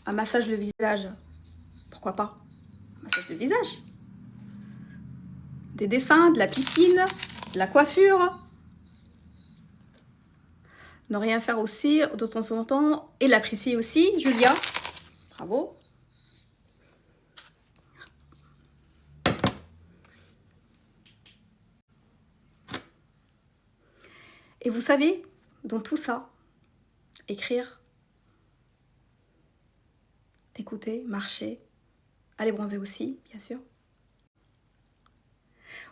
Un massage de visage. Pourquoi pas? Un massage de visage. Des dessins, de la piscine, de la coiffure. Ne rien faire aussi de temps en temps. Et l'apprécier aussi, Julia. Bravo. Et vous savez, dans tout ça, écrire, écouter, marcher, aller bronzer aussi, bien sûr.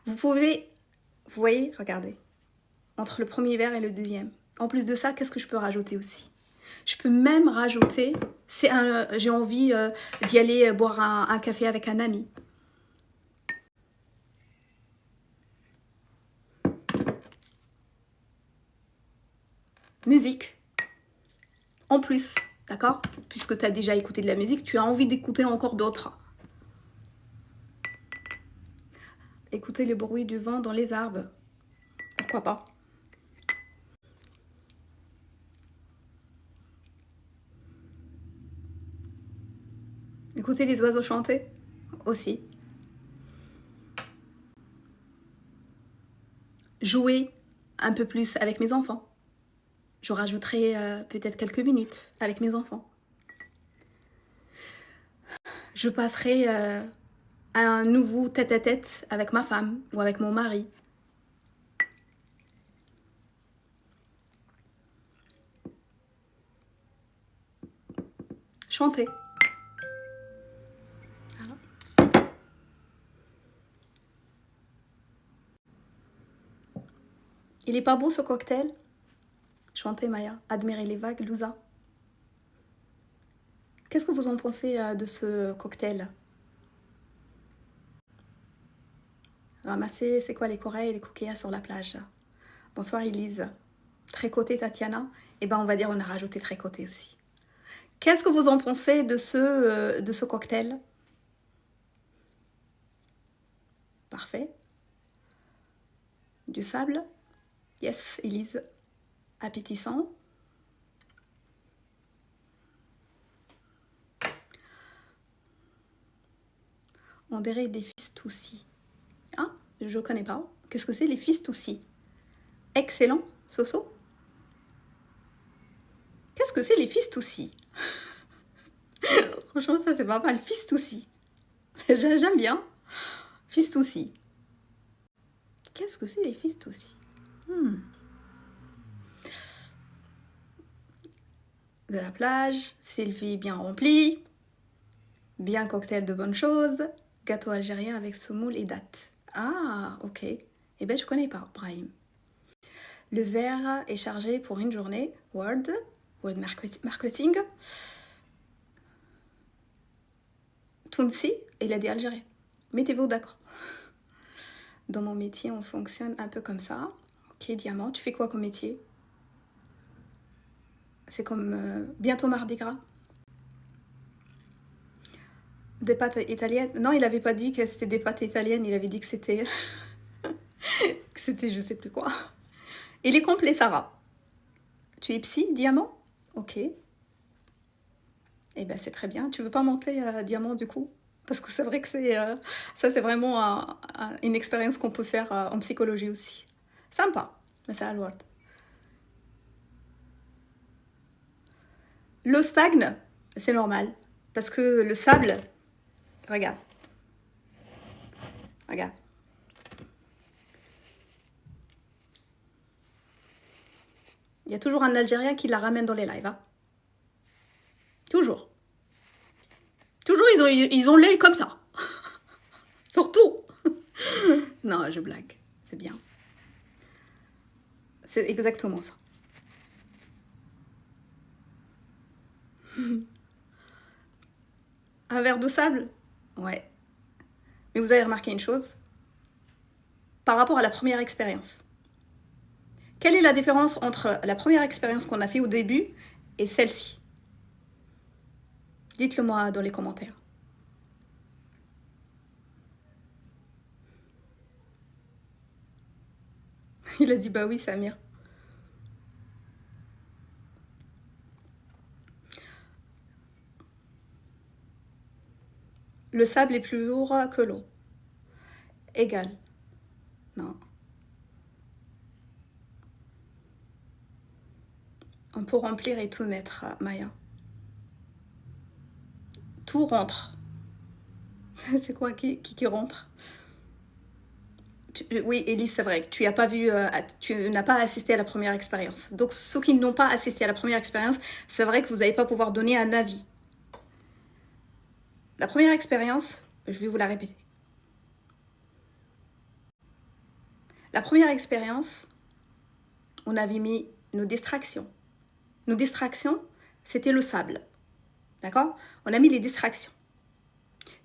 Vous pouvez, vous voyez, regardez, entre le premier verre et le deuxième. En plus de ça, qu'est-ce que je peux rajouter aussi? Je peux même rajouter, j'ai envie d'y aller boire un café avec un ami. Musique, en plus, d'accord? Puisque tu as déjà écouté de la musique, tu as envie d'écouter encore d'autres. Écouter le bruit du vent dans les arbres, pourquoi pas? Écouter les oiseaux chanter, aussi. Jouer un peu plus avec mes enfants. Je rajouterai peut-être quelques minutes avec mes enfants. Je passerai un nouveau tête-à-tête avec ma femme ou avec mon mari. Chanter. Voilà. Il est pas beau ce cocktail? Chantez Maya, admirez les vagues, Louza. Qu'est-ce que vous en pensez de ce cocktail? Ramasser, c'est quoi les corails et les coquillas sur la plage? Bonsoir Elise. Tricoter Tatiana. Eh ben on va dire on a rajouté tricoter aussi. Qu'est-ce que vous en pensez de ce cocktail? Parfait. Du sable? Yes, Elise. Appétissant. On dirait des fistoussis. Ah, je ne connais pas. Qu'est-ce que c'est les fistoussis? Excellent, Soso. Qu'est-ce que c'est les fistoussis? Franchement, ça c'est pas mal. Fistoussis. J'aime bien. Fistoussis. Qu'est-ce que c'est les fistoussis? De la plage, Sylvie bien remplie, bien cocktail de bonnes choses, gâteau algérien avec semoule et dattes. Ah, ok. Eh bien, je connais pas, Brahim. Le verre est chargé pour une journée. Word marketing. Tunsi, il a dit algérien. Mettez-vous d'accord. Dans mon métier, on fonctionne un peu comme ça. Ok, diamant. Tu fais quoi comme métier? C'est comme bientôt Mardi Gras. Des pâtes italiennes? Non, il n'avait pas dit que c'était des pâtes italiennes. Il avait dit que c'était... que c'était je sais plus quoi. Il est complet, Sarah. Tu es psy, diamant? Ok. Eh ben c'est très bien. Tu veux pas monter diamant du coup? Parce que c'est vrai que ça c'est vraiment une expérience qu'on peut faire en psychologie aussi. Sympa. Mais c'est à l'ouest. L'eau stagne, c'est normal. Parce que le sable, regarde. Regarde. Il y a toujours un Algérien qui la ramène dans les lives. Hein. Toujours. Toujours, ils ont l'œil comme ça. Surtout. Non, je blague. C'est bien. C'est exactement ça. Un verre de sable? Ouais. Mais vous avez remarqué une chose? Par rapport à la première expérience. Quelle est la différence entre la première expérience qu'on a fait au début et celle-ci? Dites-le moi dans les commentaires. Il a dit bah oui, Samir. Le sable est plus lourd que l'eau. Égal. Non. On peut remplir et tout mettre, Maya. Tout rentre. C'est quoi qui rentre? Oui, Elise, c'est vrai que tu n'as pas assisté à la première expérience. Donc, ceux qui n'ont pas assisté à la première expérience, c'est vrai que vous n'allez pas pouvoir donner un avis. La première expérience, je vais vous la répéter. La première expérience, on avait mis nos distractions. Nos distractions, c'était le sable. D'accord? On a mis les distractions.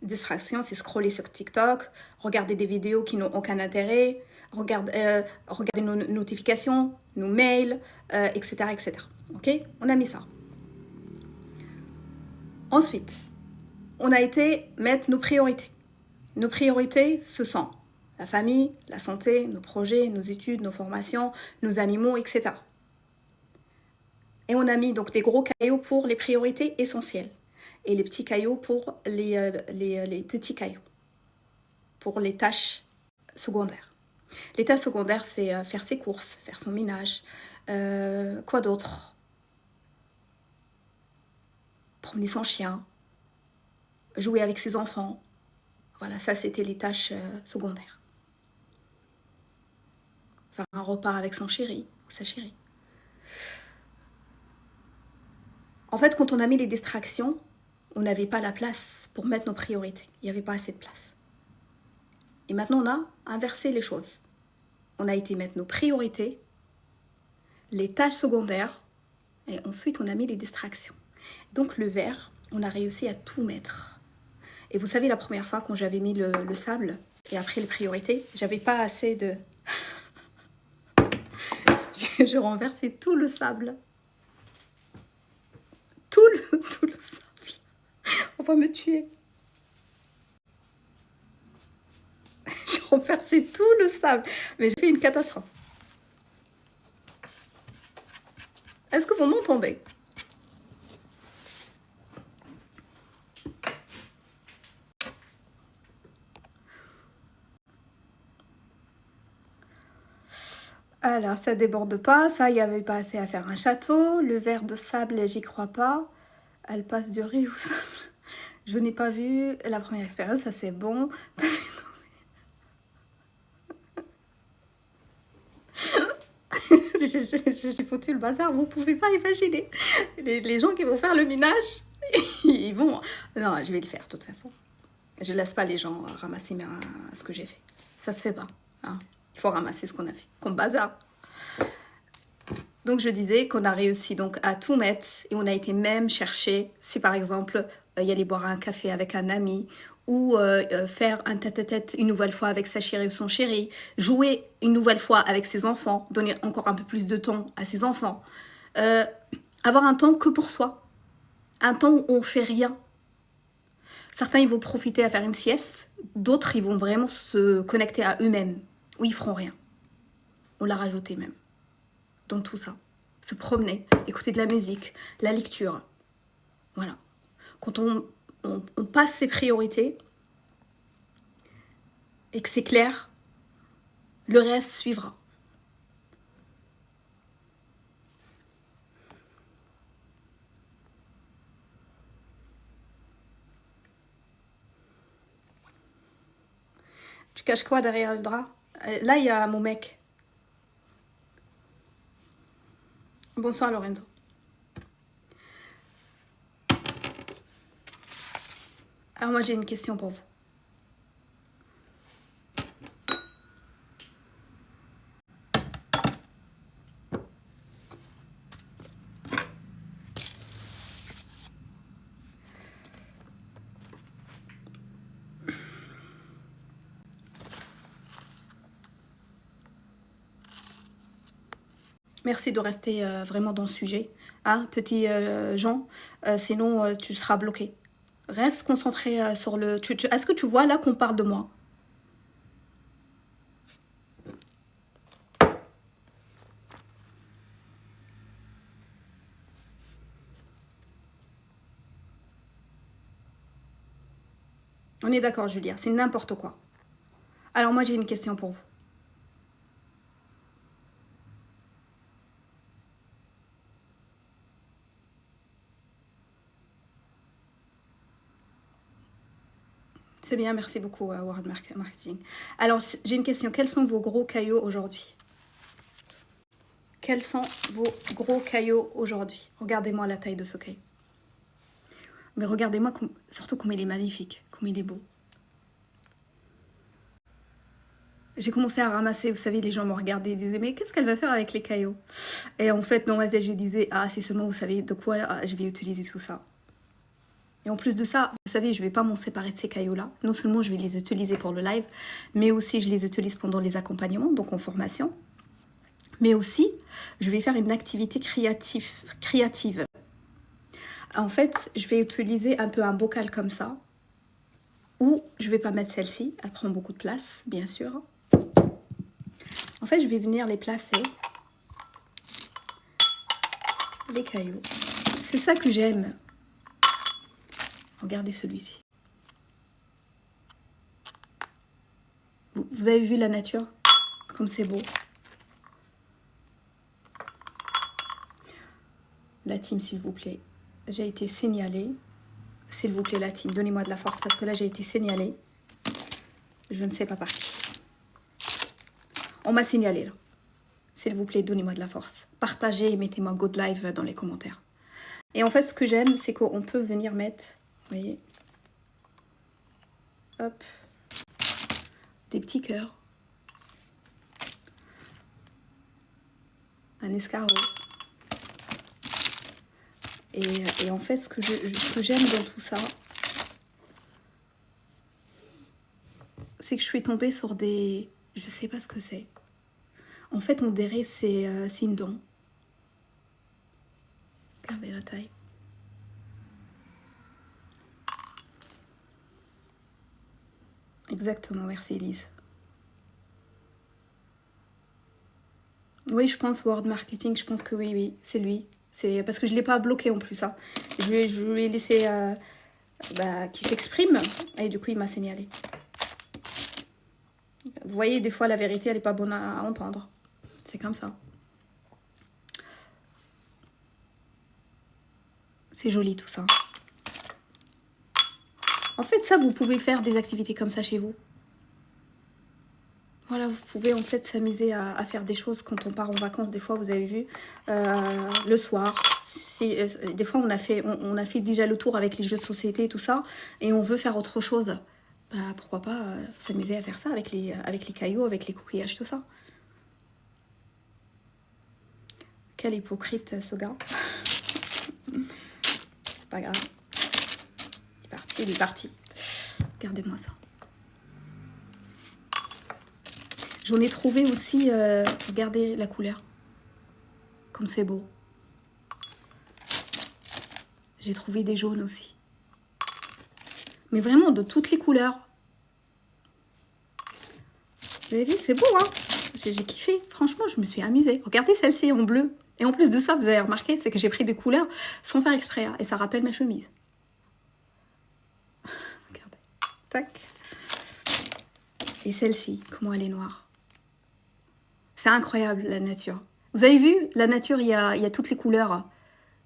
Les distractions, c'est scroller sur TikTok, regarder des vidéos qui n'ont aucun intérêt, regarder nos notifications, nos mails, etc., etc. Ok? On a mis ça. Ensuite, on a été mettre nos priorités. Nos priorités, ce sont la famille, la santé, nos projets, nos études, nos formations, nos animaux, etc. Et on a mis donc des gros cailloux pour les priorités essentielles et les petits cailloux pour les petits cailloux, pour les tâches secondaires. Les tâches secondaires, c'est faire ses courses, faire son ménage, quoi d'autre? Promener son chien, jouer avec ses enfants. Voilà, ça c'était les tâches secondaires. Faire un repas avec son chéri ou sa chérie. En fait, quand on a mis les distractions, on n'avait pas la place pour mettre nos priorités. Il n'y avait pas assez de place. Et maintenant, on a inversé les choses. On a été mettre nos priorités, les tâches secondaires, et ensuite on a mis les distractions. Donc le verre, on a réussi à tout mettre. Et vous savez, la première fois quand j'avais mis le sable, et après les priorités, j'avais pas assez de... je renversais tout le sable. Tout le sable. On va me tuer. J'ai renversé tout le sable. Mais j'ai fait une catastrophe. Est-ce que vous m'entendez? Alors, ça déborde pas. Ça, il n'y avait pas assez à faire un château. Le verre de sable, j'y crois pas. Elle passe du riz au sable. Je n'ai pas vu la première expérience, ça c'est bon. J'ai foutu le bazar, vous pouvez pas imaginer. Les gens qui vont faire le ménage, ils vont... Non, je vais le faire de toute façon. Je laisse pas les gens ramasser ce que j'ai fait. Ça se fait pas. Hein. Il faut ramasser ce qu'on a fait. Comme bazar. Donc je disais qu'on a réussi donc à tout mettre et on a été même chercher si par exemple y aller boire un café avec un ami ou faire un tête-à-tête une nouvelle fois avec sa chérie ou son chéri, jouer une nouvelle fois avec ses enfants, donner encore un peu plus de temps à ses enfants, avoir un temps que pour soi, un temps où on fait rien. Certains ils vont profiter à faire une sieste, d'autres ils vont vraiment se connecter à eux-mêmes, où ils feront rien. On l'a rajouté même. Dans tout ça. Se promener, écouter de la musique, la lecture. Voilà. Quand on passe ses priorités et que c'est clair, le reste suivra. Tu caches quoi derrière le drap? Là, il y a mon mec. Bonsoir Lorenzo. Alors moi j'ai une question pour vous. Merci de rester vraiment dans le sujet, hein, petit Jean, sinon tu seras bloqué. Reste concentré sur le... Est-ce que tu vois là qu'on parle de moi? On est d'accord, Julia, c'est n'importe quoi. Alors moi j'ai une question pour vous. C'est bien, merci beaucoup, World Marketing. Alors, j'ai une question. Quels sont vos gros cailloux aujourd'hui? Quels sont vos gros cailloux aujourd'hui? Regardez-moi la taille de ce caillou. Mais regardez-moi surtout comme il est magnifique, comme il est beau. J'ai commencé à ramasser, vous savez, les gens me regardaient et disaient, mais qu'est-ce qu'elle va faire avec les cailloux? Et en fait, dans ma tête, je disais, ah, c'est seulement, vous savez, de quoi je vais utiliser tout ça. Et en plus de ça, vous savez, je ne vais pas m'en séparer de ces cailloux-là. Non seulement je vais les utiliser pour le live, mais aussi je les utilise pendant les accompagnements, donc en formation. Mais aussi, je vais faire une activité créative. En fait, je vais utiliser un peu un bocal comme ça, où je ne vais pas mettre celle-ci, elle prend beaucoup de place, bien sûr. En fait, je vais venir les placer, les cailloux. C'est ça que j'aime. Regardez celui-ci. Vous avez vu la nature? Comme c'est beau. La team, s'il vous plaît. J'ai été signalée. S'il vous plaît, la team, donnez-moi de la force parce que là, j'ai été signalée. Je ne sais pas par qui. On m'a signalé, là. S'il vous plaît, donnez-moi de la force. Partagez et mettez-moi good live dans les commentaires. Et en fait, ce que j'aime, c'est qu'on peut venir mettre, vous voyez, hop, des petits cœurs, un escargot. Et en fait, ce que j'aime dans tout ça, c'est que je suis tombée sur des... Je sais pas ce que c'est. En fait, on dirait c'est une dent. Regardez la taille. Exactement, merci Elise. Oui, je pense Word Marketing, je pense que oui, c'est lui. C'est parce que je ne l'ai pas bloqué en plus. Hein. Je lui ai laissé qu'il s'exprime et du coup il m'a signalé. Vous voyez, des fois la vérité elle n'est pas bonne à entendre. C'est comme ça. C'est joli tout ça. En fait, ça, vous pouvez faire des activités comme ça chez vous. Voilà, vous pouvez en fait s'amuser à faire des choses quand on part en vacances. Des fois, vous avez vu, le soir. Des fois, on a fait déjà le tour avec les jeux de société et tout ça. Et on veut faire autre chose. Bah, pourquoi pas s'amuser à faire ça avec les cailloux, avec les coquillages, tout ça. Quel hypocrite ce gars. Pas grave. Il est parti. Regardez-moi ça. J'en ai trouvé aussi, regardez la couleur. Comme c'est beau. J'ai trouvé des jaunes aussi. Mais vraiment de toutes les couleurs. Vous avez vu, c'est beau, hein? J'ai kiffé. Franchement, je me suis amusée. Regardez celle-ci en bleu. Et en plus de ça, vous avez remarqué, c'est que j'ai pris des couleurs sans faire exprès. Hein, et ça rappelle ma chemise. Regardez. Tac. Et celle-ci, comment elle est noire. C'est incroyable, la nature. Vous avez vu, la nature, il y a toutes les couleurs.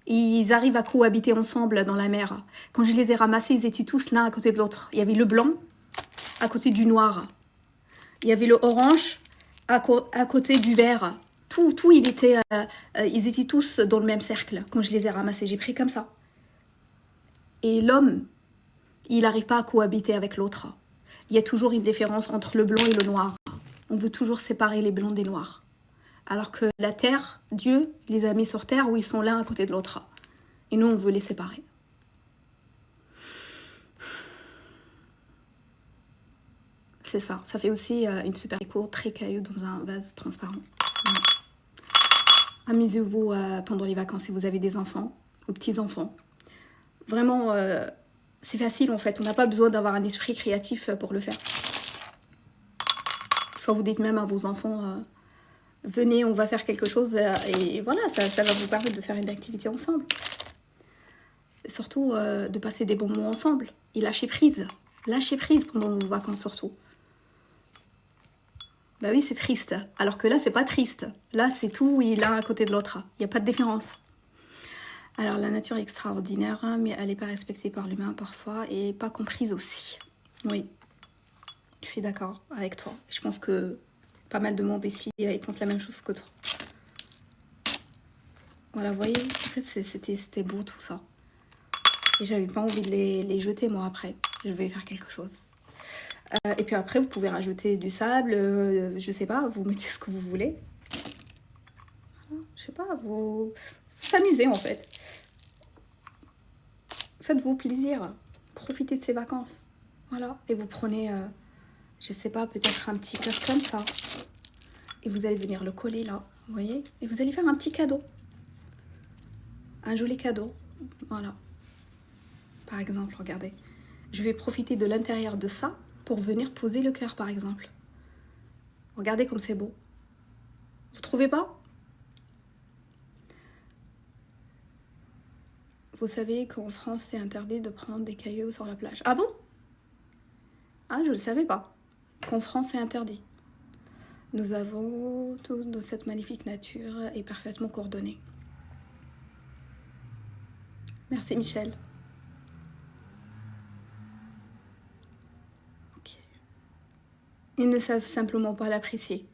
Ils arrivent à cohabiter ensemble dans la mer. Quand je les ai ramassés, ils étaient tous l'un à côté de l'autre. Il y avait le blanc à côté du noir. Il y avait le orange à côté du vert. Tout, ils étaient tous dans le même cercle quand je les ai ramassés. J'ai pris comme ça. Et l'homme, il n'arrive pas à cohabiter avec l'autre. Il y a toujours une différence entre le blanc et le noir. On veut toujours séparer les blancs des noirs. Alors que la terre, Dieu les a mis sur terre où ils sont l'un à côté de l'autre. Et nous, on veut les séparer. C'est ça. Ça fait aussi une super déco très caillou dans un vase transparent. Voilà. Amusez-vous pendant les vacances si vous avez des enfants ou petits-enfants. Vraiment, c'est facile en fait. On n'a pas besoin d'avoir un esprit créatif pour le faire. Des fois, vous dites même à vos enfants... venez, on va faire quelque chose et voilà, ça va vous permettre de faire une activité ensemble. Et surtout, de passer des bons moments ensemble. Et lâcher prise. Lâcher prise pendant vos vacances surtout. Bah oui, c'est triste. Alors que là, c'est pas triste. Là, c'est tout l'un à côté de l'autre. Il n'y a pas de différence. Alors, la nature est extraordinaire, mais elle n'est pas respectée par l'humain parfois et pas comprise aussi. Oui, je suis d'accord avec toi. Je pense que pas mal de monde ici, ils pensent la même chose que toi. Voilà, vous voyez, en fait, c'était beau tout ça. Et j'avais pas envie de les jeter, moi, après. Je vais faire quelque chose. Et puis après, vous pouvez rajouter du sable, je sais pas, vous mettez ce que vous voulez. Je sais pas, vous s'amusez en fait. Faites-vous plaisir. Profitez de ces vacances. Voilà. Et vous prenez, je sais pas, peut-être un petit cœur comme ça. Et vous allez venir le coller là, vous voyez. Et vous allez faire un petit cadeau. Un joli cadeau. Voilà. Par exemple, regardez. Je vais profiter de l'intérieur de ça pour venir poser le cœur, par exemple. Regardez comme c'est beau. Vous trouvez pas? Vous savez qu'en France, c'est interdit de prendre des cailloux sur la plage. Ah bon? Ah, je ne le savais pas. Qu'en France, c'est interdit. Nous avons tout de cette magnifique nature et parfaitement coordonnée. Merci Michel. Okay. Ils ne savent simplement pas l'apprécier.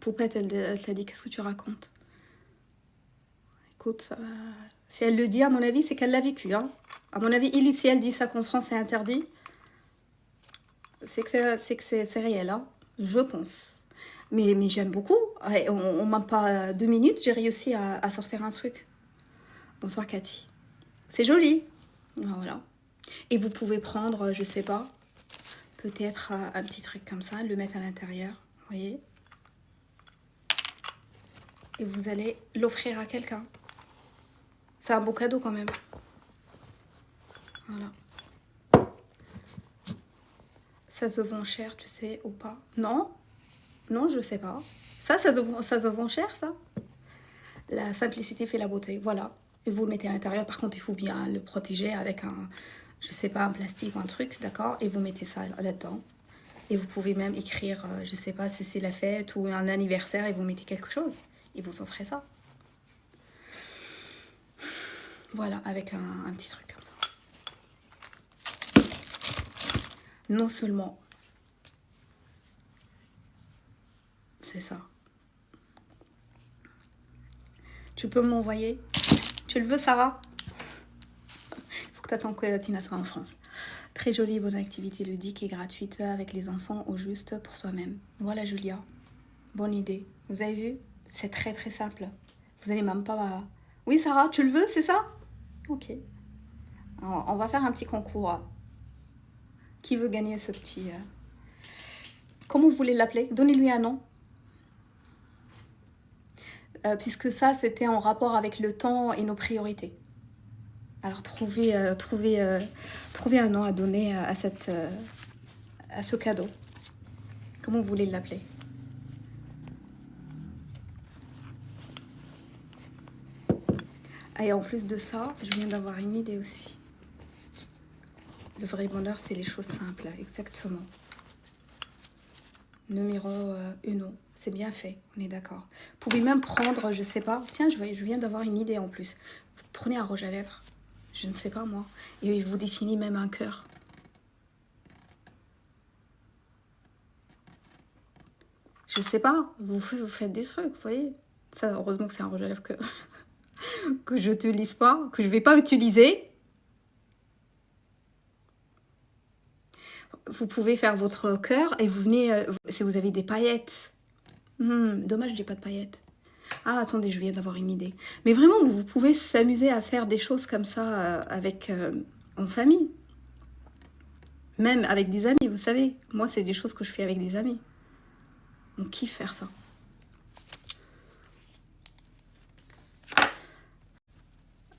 Poupette, elle t'a dit, qu'est-ce que tu racontes? Écoute, si elle le dit, à mon avis, c'est qu'elle l'a vécu. Hein. À mon avis, si elle dit ça qu'en France, c'est interdit, c'est que c'est réel, hein. Je pense. Mais j'aime beaucoup. On m'a pas 2 minutes, j'ai réussi à sortir un truc. Bonsoir Cathy. C'est joli. Voilà. Et vous pouvez prendre, je sais pas, peut-être un petit truc comme ça, le mettre à l'intérieur, vous voyez. Et vous allez l'offrir à quelqu'un. C'est un beau cadeau quand même. Voilà. Ça se vend cher, tu sais, ou pas? Non? Non, je sais pas. Ça se vend cher, ça? La simplicité fait la beauté, voilà. Et vous le mettez à l'intérieur. Par contre, il faut bien le protéger avec un, je sais pas, un plastique ou un truc, d'accord? Et vous mettez ça là-dedans. Et vous pouvez même écrire, je sais pas si c'est la fête ou un anniversaire et vous mettez quelque chose. Et vous offrez ça. Voilà, avec un petit truc comme ça. Non seulement, c'est ça. Tu peux m'envoyer? Tu le veux, Sarah? Il faut que tu attends que Tina soit en France. Très jolie, bonne activité ludique et gratuite avec les enfants au juste pour soi-même. Voilà, Julia. Bonne idée. Vous avez vu? C'est très très simple. Vous allez même pas... Oui, Sarah, tu le veux, c'est ça? Ok. Alors, on va faire un petit concours. Qui veut gagner ce petit... Comment vous voulez l'appeler? Donnez-lui un nom. Puisque ça, c'était en rapport avec le temps et nos priorités. Alors, trouvez un nom à donner à ce cadeau. Comment vous voulez l'appeler? Et en plus de ça, je viens d'avoir une idée aussi. Le vrai bonheur, c'est les choses simples, exactement. Numéro 1, c'est bien fait, on est d'accord. Vous pouvez même prendre, je sais pas, tiens, je viens d'avoir une idée en plus. Vous prenez un rouge à lèvres, je ne sais pas moi, et vous dessinez même un cœur. Je sais pas, vous faites des trucs, vous voyez. Ça, heureusement que c'est un rouge à lèvres que je n'utilise pas, que je vais pas utiliser. Vous pouvez faire votre cœur et vous venez, si vous avez des paillettes. Dommage, j'ai pas de paillettes. Ah, attendez, je viens d'avoir une idée. Mais vraiment, vous pouvez s'amuser à faire des choses comme ça en famille. Même avec des amis, vous savez. Moi, c'est des choses que je fais avec des amis. On kiffe faire ça.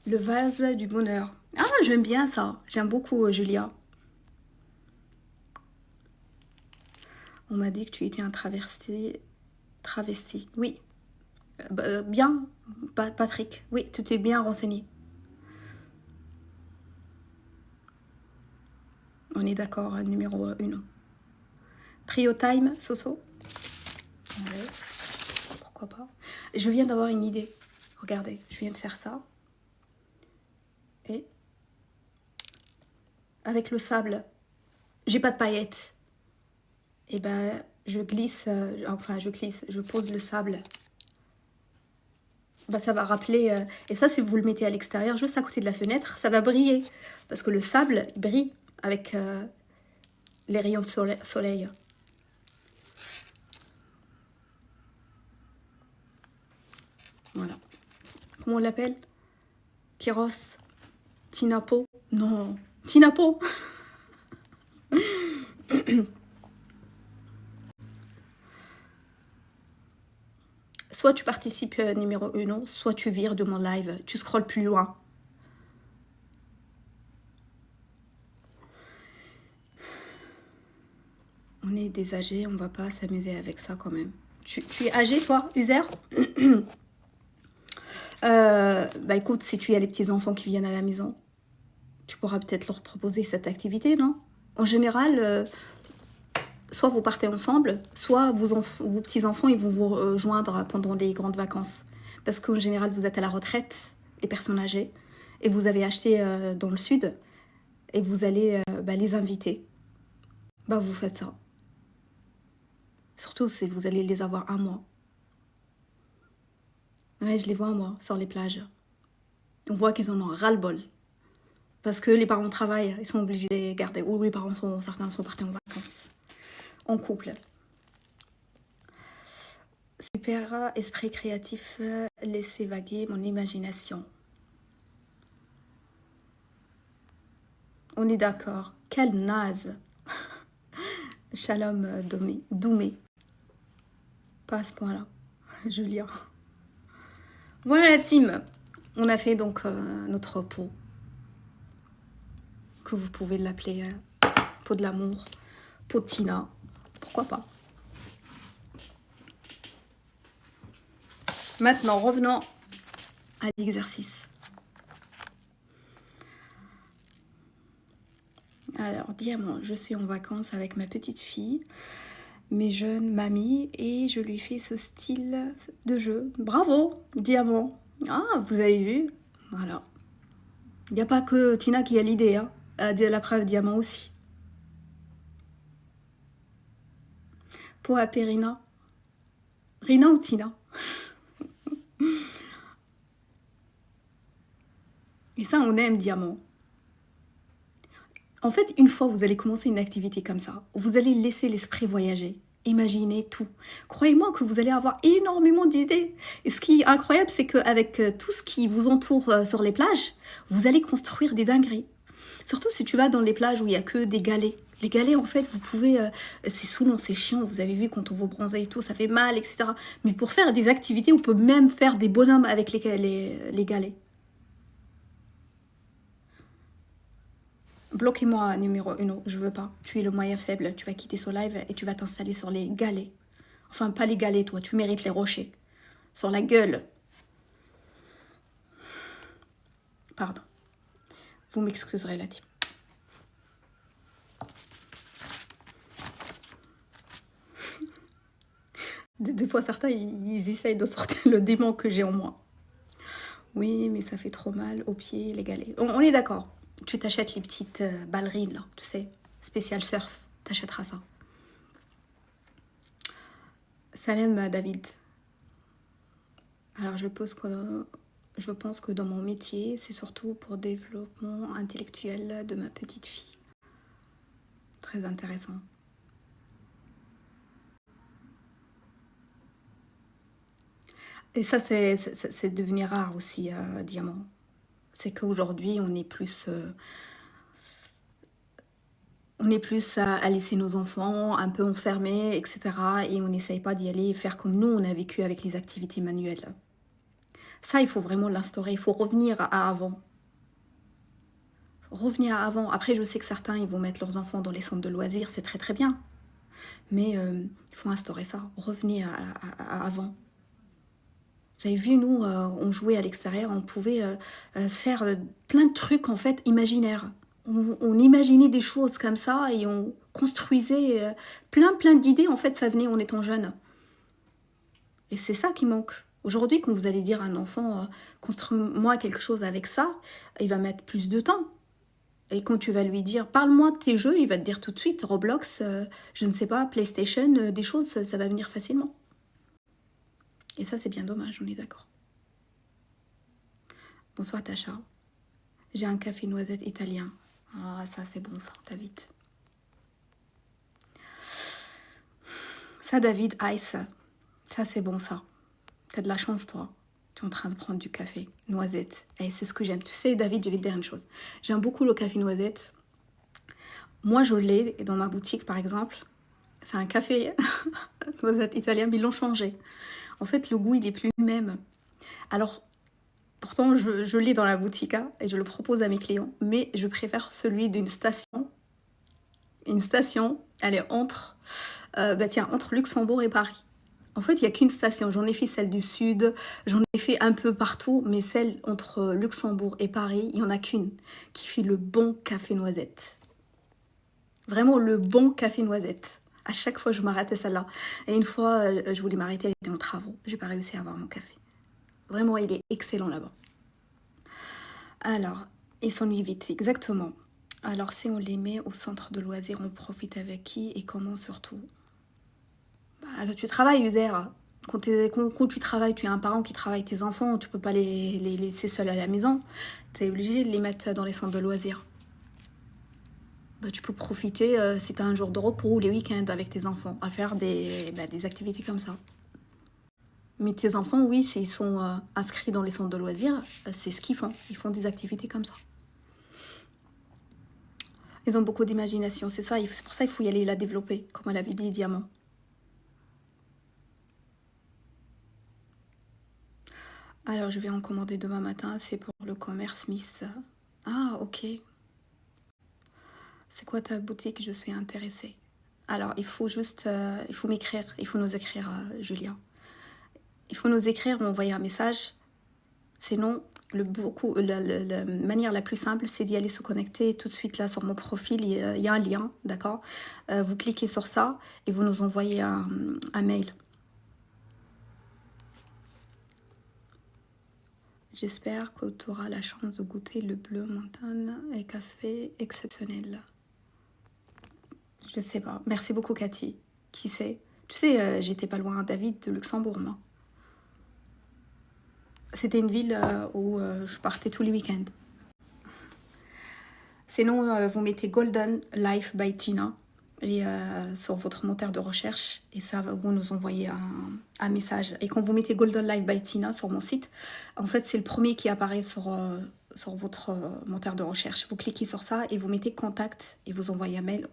Le vase du bonheur. Ah, j'aime bien ça. J'aime beaucoup, Julia. On m'a dit que tu étais un travesti. Travesti, oui. Bien, Patrick. Oui, tu t'es bien renseigné. On est d'accord, numéro 1. Trio time, Soso. Ouais, pourquoi pas. Je viens d'avoir une idée. Regardez, je viens de faire ça. Et avec le sable. J'ai pas de paillettes. Et ben, je glisse, je pose le sable. Ben, ça va rappeler, et ça, si vous le mettez à l'extérieur, juste à côté de la fenêtre, ça va briller. Parce que le sable brille avec les rayons de soleil. Voilà. Comment on l'appelle? Kéros? Tinapo? Non, Tinapo. Soit tu participes numéro 1, soit tu vires de mon live. Tu scrolles plus loin. On est des âgés, on va pas s'amuser avec ça quand même. Tu es âgé, toi, Uzer? Bah écoute, si tu as les petits-enfants qui viennent à la maison, tu pourras peut-être leur proposer cette activité, non? En général, soit vous partez ensemble, soit vos petits-enfants, ils vont vous rejoindre pendant les grandes vacances. Parce qu'en général, vous êtes à la retraite, les personnes âgées, et vous avez acheté dans le sud, et vous allez les inviter. Bah vous faites ça. Surtout si vous allez les avoir un mois. Ouais, je les vois moi, sur les plages. On voit qu'ils en ont ras-le-bol. Parce que les parents travaillent, ils sont obligés de les garder. Ou les parents, certains sont partis en vacances. En couple. Super esprit créatif, laissez vaguer mon imagination. On est d'accord. Quel naze. Shalom Doumé. Pas à ce point-là. Julien. Voilà la team. On a fait donc notre pot. Que vous pouvez l'appeler pot de l'amour. Pot de Tina. Pourquoi pas. Maintenant, revenons à l'exercice. Alors, diamant, je suis en vacances avec ma petite fille, mes jeunes mamies, et je lui fais ce style de jeu. Bravo, diamant. Ah, vous avez vu? Voilà. Il n'y a pas que Tina qui a l'idée, hein. La preuve, diamant aussi. Pour appeler Rina. Rina ou Tina? Et ça, on aime diamant. En fait, une fois vous allez commencer une activité comme ça, vous allez laisser l'esprit voyager, imaginer tout. Croyez-moi que vous allez avoir énormément d'idées. Et ce qui est incroyable, c'est qu'avec tout ce qui vous entoure sur les plages, vous allez construire des dingueries. Surtout si tu vas dans les plages où il n'y a que des galets. Les galets, en fait, vous pouvez... c'est saoulant, c'est chiant, vous avez vu quand on va bronzer et tout, ça fait mal, etc. Mais pour faire des activités, on peut même faire des bonhommes avec les galets. Bloquez-moi numéro 1, je veux pas. Tu es le moyen faible, tu vas quitter ce live et tu vas t'installer sur les galets. Enfin, pas les galets, toi, tu mérites les rochers. Sur la gueule. Pardon. Vous m'excuserez, la team. Des fois, certains, ils essayent de sortir le démon que j'ai en moi. Oui, mais ça fait trop mal aux pieds, les galets. On est d'accord. Tu t'achètes les petites ballerines, là, tu sais, spécial surf. T'achèteras ça. Salam, David. Alors, je pense que dans mon métier, c'est surtout pour le développement intellectuel de ma petite fille. Très intéressant. Et ça, c'est devenu rare aussi, diamant. C'est qu'aujourd'hui, on est plus à laisser nos enfants un peu enfermés, etc. Et on n'essaye pas d'y aller faire comme nous, on a vécu avec les activités manuelles. Ça, il faut vraiment l'instaurer. Il faut revenir à avant. Revenir à avant. Après, je sais que certains, ils vont mettre leurs enfants dans les centres de loisirs. C'est très, très bien. Mais il faut instaurer ça. Revenir à avant. Vous avez vu, nous, on jouait à l'extérieur. On pouvait faire plein de trucs, en fait, imaginaires. On imaginait des choses comme ça et on construisait plein d'idées. En fait, ça venait en étant jeune. Et c'est ça qui manque. Aujourd'hui, quand vous allez dire à un enfant, construis-moi quelque chose avec ça, il va mettre plus de temps. Et quand tu vas lui dire, parle-moi de tes jeux, il va te dire tout de suite, Roblox, je ne sais pas, PlayStation, des choses, ça va venir facilement. Et ça, c'est bien dommage, on est d'accord. Bonsoir Tacha. J'ai un café noisette italien. Ah, ça, c'est bon, ça, David. Ça, David, Ice, ça, c'est bon, ça. T'as de la chance, toi. Tu es en train de prendre du café noisette. Et c'est ce que j'aime. Tu sais, David, je vais te dire une chose. J'aime beaucoup le café noisette. Moi, je l'ai dans ma boutique, par exemple. C'est un café noisette italien, mais ils l'ont changé. En fait, le goût, il est plus le même. Alors, pourtant, je l'ai dans la boutique hein, et je le propose à mes clients, mais je préfère celui d'une station. Une station, elle est entre, entre Luxembourg et Paris. En fait, il n'y a qu'une station. J'en ai fait celle du Sud, j'en ai fait un peu partout, mais celle entre Luxembourg et Paris, il n'y en a qu'une qui fait le bon café noisette. Vraiment le bon café noisette. À chaque fois, je m'arrêtais celle-là. Et une fois, je voulais m'arrêter, elle était en travaux. J'ai pas réussi à avoir mon café. Vraiment, il est excellent là-bas. Alors, ils s'ennuient vite, exactement. Alors, si on les met au centre de loisirs, on profite avec qui et comment surtout? Bah, tu travailles, User. Quand tu travailles, tu as un parent qui travaille tes enfants, tu peux pas les laisser seuls à la maison. Tu es obligé de les mettre dans les centres de loisirs. Bah, tu peux profiter, si tu as un jour de repos ou les week-ends avec tes enfants, à faire des activités comme ça. Mais tes enfants, oui, s'ils sont inscrits dans les centres de loisirs, c'est ce qu'ils font. Ils font des activités comme ça. Ils ont beaucoup d'imagination, c'est ça. C'est pour ça qu'il faut y aller la développer, comme elle avait dit Diamant. Alors, je vais en commander demain matin. C'est pour le commerce Miss. Ah, ok. C'est quoi ta boutique? Je suis intéressée. Alors, il faut juste... il faut m'écrire. Il faut nous écrire, Julien. Il faut nous écrire ou envoyer un message. Sinon, la manière la plus simple, c'est d'y aller se connecter tout de suite là sur mon profil. Il y a un lien, d'accord? Vous cliquez sur ça et vous nous envoyez un mail. J'espère que tu auras la chance de goûter le bleu montagne et café exceptionnel. Je ne sais pas. Merci beaucoup, Cathy. Qui sait? Tu sais, j'étais pas loin, David, de Luxembourg, moi. C'était une ville où je partais tous les week-ends. Sinon, vous mettez Golden Life by Tina et, sur votre moteur de recherche et ça va vous nous envoyer un message. Et quand vous mettez Golden Life by Tina sur mon site, en fait, c'est le premier qui apparaît sur votre moteur de recherche. Vous cliquez sur ça et vous mettez contact et vous envoyez un mail.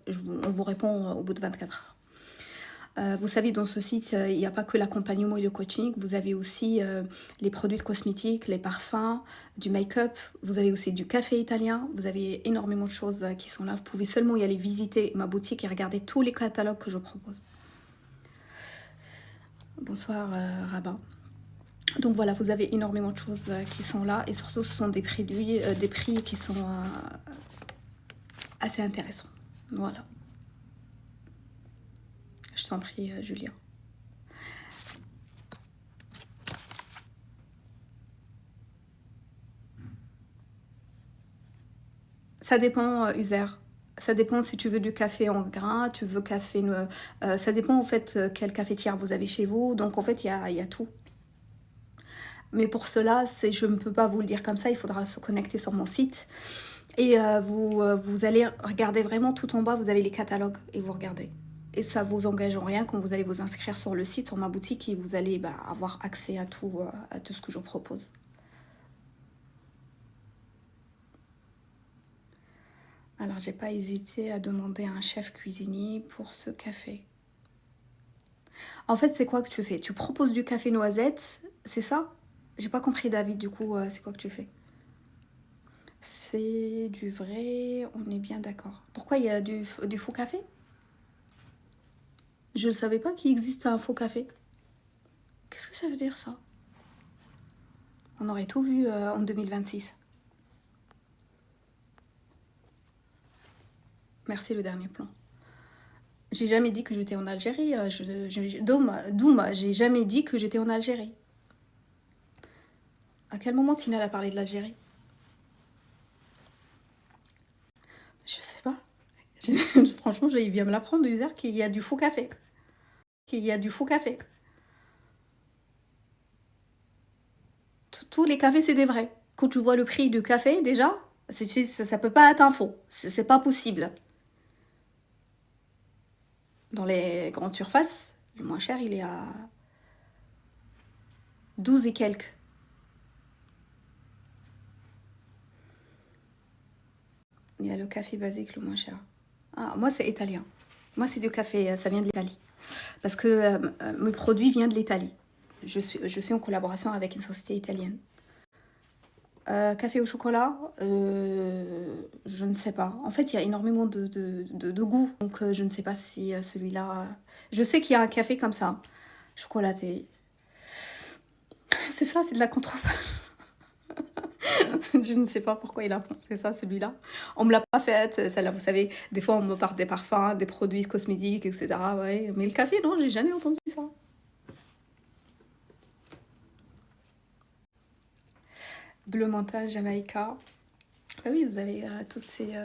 On vous répond au bout de 24 heures. Vous savez, dans ce site, il n'y a pas que l'accompagnement et le coaching. Vous avez aussi les produits de cosmétiques, les parfums, du make-up. Vous avez aussi du café italien. Vous avez énormément de choses qui sont là. Vous pouvez seulement y aller visiter ma boutique et regarder tous les catalogues que je propose. Bonsoir, Rabat. Donc voilà, vous avez énormément de choses qui sont là. Et surtout, ce sont des prix qui sont assez intéressants. Voilà. Je t'en prie, Julien. Ça dépend, User. Ça dépend si tu veux du café en grain, tu veux café... ça dépend en fait quelle cafetière vous avez chez vous. Donc en fait, il y a tout. Mais pour cela, je ne peux pas vous le dire comme ça. Il faudra se connecter sur mon site. Et vous allez regarder vraiment tout en bas. Vous avez les catalogues et vous regardez. Et ça ne vous engage en rien quand vous allez vous inscrire sur le site, sur ma boutique. Et vous allez avoir accès à tout ce que je propose. Alors, j'ai pas hésité à demander à un chef cuisinier pour ce café. En fait, c'est quoi que tu fais? Tu proposes du café noisette, c'est ça? J'ai pas compris, David, du coup, c'est quoi que tu fais? C'est du vrai, on est bien d'accord. Pourquoi il y a du faux café? Je ne savais pas qu'il existe un faux café. Qu'est-ce que ça veut dire, ça? On aurait tout vu en 2026. Merci, le dernier plan. J'ai jamais dit que j'étais en Algérie. Doum, j'ai jamais dit que j'étais en Algérie. À quel moment Tina a parlé de l'Algérie? Franchement, il vient me l'apprendre, User, qu'il y a du faux café. Qu'il y a du faux café. Tous les cafés, c'est des vrais. Quand tu vois le prix du café, déjà, ça peut pas être un faux. C'est pas possible. Dans les grandes surfaces, le moins cher, il est à 12 et quelques. Il y a le café basique le moins cher. Ah, moi, c'est italien. Moi, c'est du café, ça vient de l'Italie. Parce que mes produits viennent de l'Italie. Je suis en collaboration avec une société italienne. Café au chocolat, je ne sais pas. En fait, il y a énormément de goûts. Donc, je ne sais pas si celui-là... Je sais qu'il y a un café comme ça, chocolaté. C'est ça, c'est de la contrefaçon. Je ne sais pas pourquoi il a fait ça, celui-là. On me l'a pas fait, celle-là, vous savez. Des fois, on me parle des parfums, des produits cosmétiques, etc. Ouais. Mais le café, non, j'ai jamais entendu ça. Bleu mental, Jamaïca. Ah oui, vous avez toutes ces...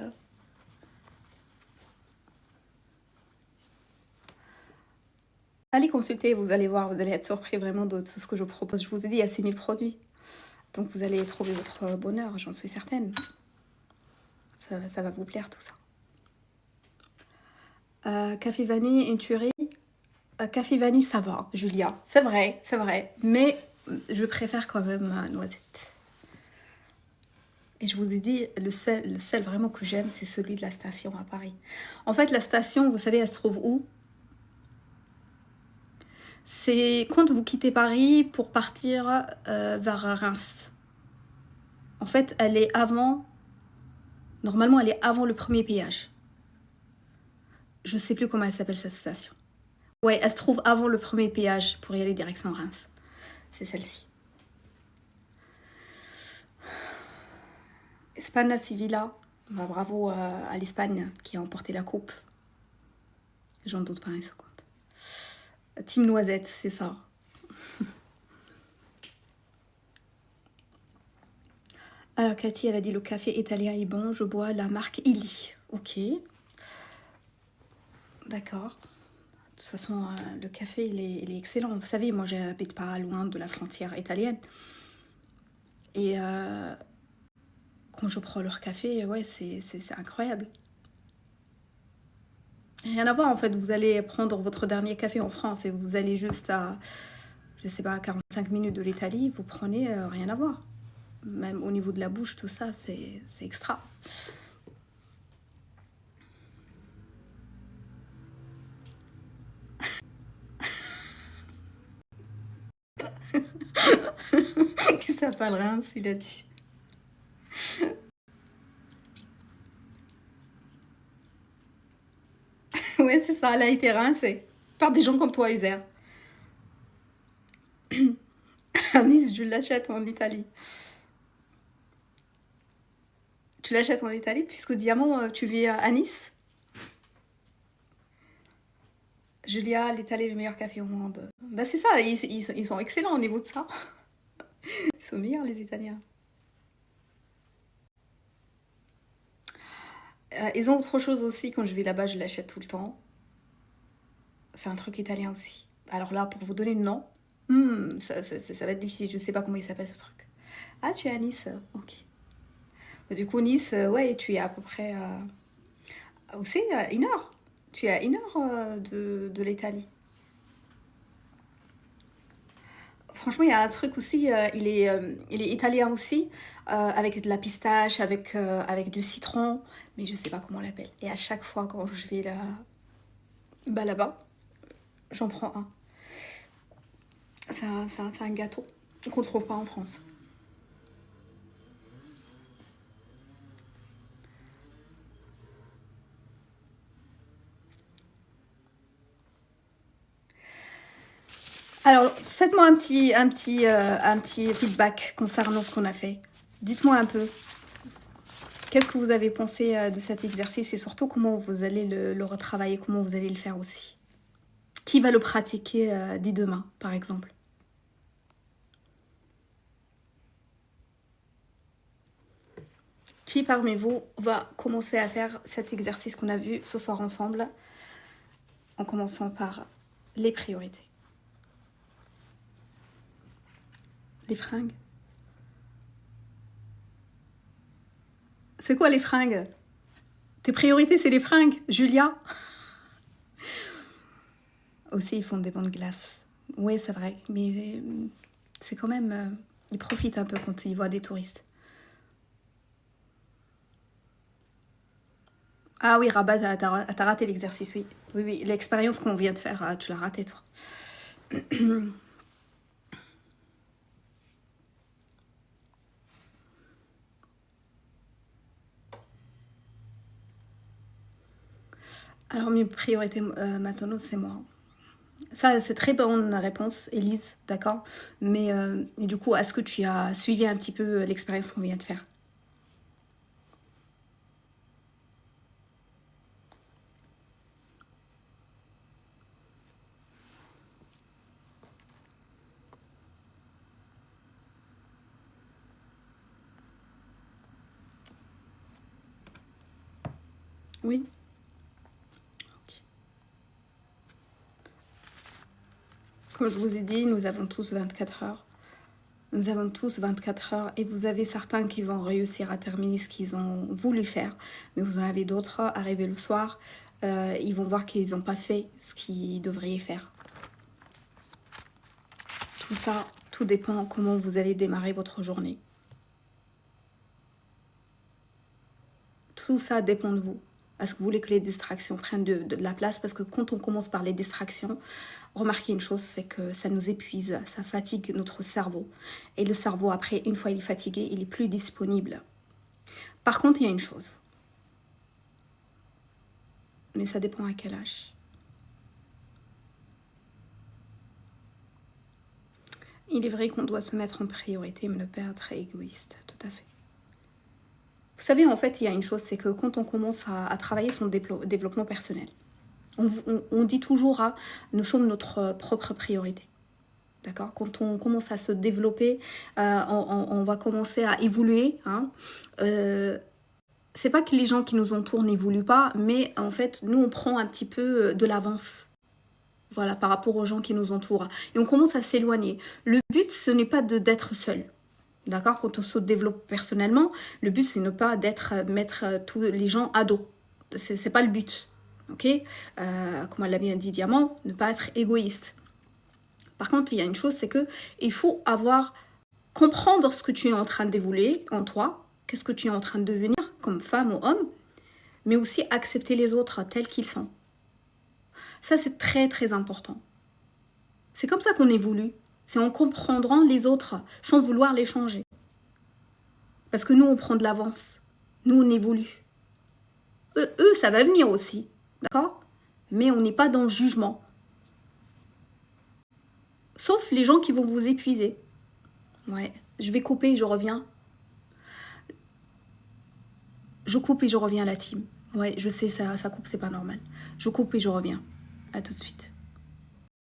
Allez consulter, vous allez voir, vous allez être surpris vraiment de tout ce que je propose. Je vous ai dit, il y a 6000 produits. Donc vous allez trouver votre bonheur, j'en suis certaine. Ça va vous plaire tout ça. Café vanille, une tuerie. Café vanille, ça va, Julia. C'est vrai, c'est vrai. Mais je préfère quand même noisette. Et je vous ai dit, le seul vraiment que j'aime, c'est celui de la station à Paris. En fait, la station, vous savez, elle se trouve où? C'est quand vous quittez Paris pour partir vers Reims. En fait, elle est avant... Normalement, elle est avant le premier péage. Je ne sais plus comment elle s'appelle cette station. Ouais, elle se trouve avant le premier péage pour y aller direction Reims. C'est celle-ci. Espagne Civila. Bah, bravo à l'Espagne qui a emporté la coupe. J'en doute pas un seconde. Team Noisette, c'est ça. Alors Cathy, elle a dit le café italien est bon, je bois la marque Illy. Ok. D'accord. De toute façon, le café, il est excellent. Vous savez, moi, j'habite pas loin de la frontière italienne. Et quand je prends leur café, ouais, c'est incroyable. Rien à voir, en fait. Vous allez prendre votre dernier café en France et vous allez juste à, je sais pas, 45 minutes de l'Italie, vous prenez rien à voir. Même au niveau de la bouche, tout ça, c'est extra. Qui s'appelle Reims, il a dit. Ouais, c'est ça, elle a été rincée par des gens comme toi, User. À Nice, je l'achète en Italie. Tu l'achètes en Italie puisque Diamant, tu vis à Nice. Julia, l'Italie est le meilleur café au monde. Bah c'est ça, ils sont excellents au niveau de ça. Ils sont meilleurs les Italiens. Ils ont autre chose aussi, quand je vais là-bas, je l'achète tout le temps. C'est un truc italien aussi. Alors là, pour vous donner le nom, ça va être difficile, je sais pas comment il s'appelle ce truc. Ah, tu es à Nice, ok. Du coup, Nice, ouais, tu es à peu près aussi à 1 heure. Tu es à 1 heure de l'Italie. Franchement, il y a un truc aussi, il est italien aussi, avec de la pistache, avec du citron, mais je sais pas comment on l'appelle. Et à chaque fois quand je vais là, bah là-bas, j'en prends un. C'est un gâteau qu'on trouve pas en France. Alors, faites-moi un petit feedback concernant ce qu'on a fait. Dites-moi un peu, qu'est-ce que vous avez pensé de cet exercice et surtout comment vous allez le retravailler, comment vous allez le faire aussi. Qui va le pratiquer dès demain, par exemple? Qui parmi vous va commencer à faire cet exercice qu'on a vu ce soir ensemble, en commençant par les priorités? Les fringues. C'est quoi les fringues? Tes priorités, c'est les fringues, Julia? Aussi, ils font des bancs de glace. Oui, c'est vrai, mais c'est quand même... ils profitent un peu quand ils voient des touristes. Ah oui, Rabat, t'as raté l'exercice, oui. Oui, oui, l'expérience qu'on vient de faire, tu l'as raté, toi. Alors, mes priorités maintenant, c'est moi. Ça, c'est très bonne réponse, Élise, d'accord? Mais et du coup, est-ce que tu as suivi un petit peu l'expérience qu'on vient de faire? Oui. Ok. Comme je vous ai dit, nous avons tous 24 heures. Nous avons tous 24 heures et vous avez certains qui vont réussir à terminer ce qu'ils ont voulu faire, mais vous en avez d'autres, arrivés le soir, ils vont voir qu'ils n'ont pas fait ce qu'ils devraient faire. Tout ça, tout dépend comment vous allez démarrer votre journée. Tout ça dépend de vous. Est-ce que vous voulez que les distractions prennent de la place? Parce que quand on commence par les distractions, remarquez une chose, c'est que ça nous épuise, ça fatigue notre cerveau. Et le cerveau, après, une fois il est fatigué, il est plus disponible. Par contre, il y a une chose. Mais ça dépend à quel âge. Il est vrai qu'on doit se mettre en priorité, mais ne pas être égoïste, tout à fait. Vous savez, en fait, il y a une chose, c'est que quand on commence à travailler son développement personnel, on dit toujours, nous sommes notre propre priorité. D'accord? Quand on commence à se développer, on va commencer à évoluer. Hein. C'est pas que les gens qui nous entourent n'évoluent pas, mais en fait, nous, on prend un petit peu de l'avance. Voilà, par rapport aux gens qui nous entourent. Et on commence à s'éloigner. Le but, ce n'est pas d'être seul. D'accord? Quand on se développe personnellement, le but, c'est ne pas mettre tous les gens à dos. C'est pas le but. Ok? Comme elle l'a bien dit, Diamant, ne pas être égoïste. Par contre, il y a une chose, c'est que il faut comprendre ce que tu es en train d'évoluer en toi, qu'est-ce que tu es en train de devenir comme femme ou homme, mais aussi accepter les autres tels qu'ils sont. Ça, c'est très, très important. C'est comme ça qu'on évolue. C'est en comprenant les autres sans vouloir les changer. Parce que nous, on prend de l'avance. Nous, on évolue. Eux, ça va venir aussi. D'accord? Mais on n'est pas dans le jugement. Sauf les gens qui vont vous épuiser. Ouais, je vais couper et je reviens. Je coupe et je reviens à la team. Ouais, je sais, ça coupe, c'est pas normal. Je coupe et je reviens. À tout de suite.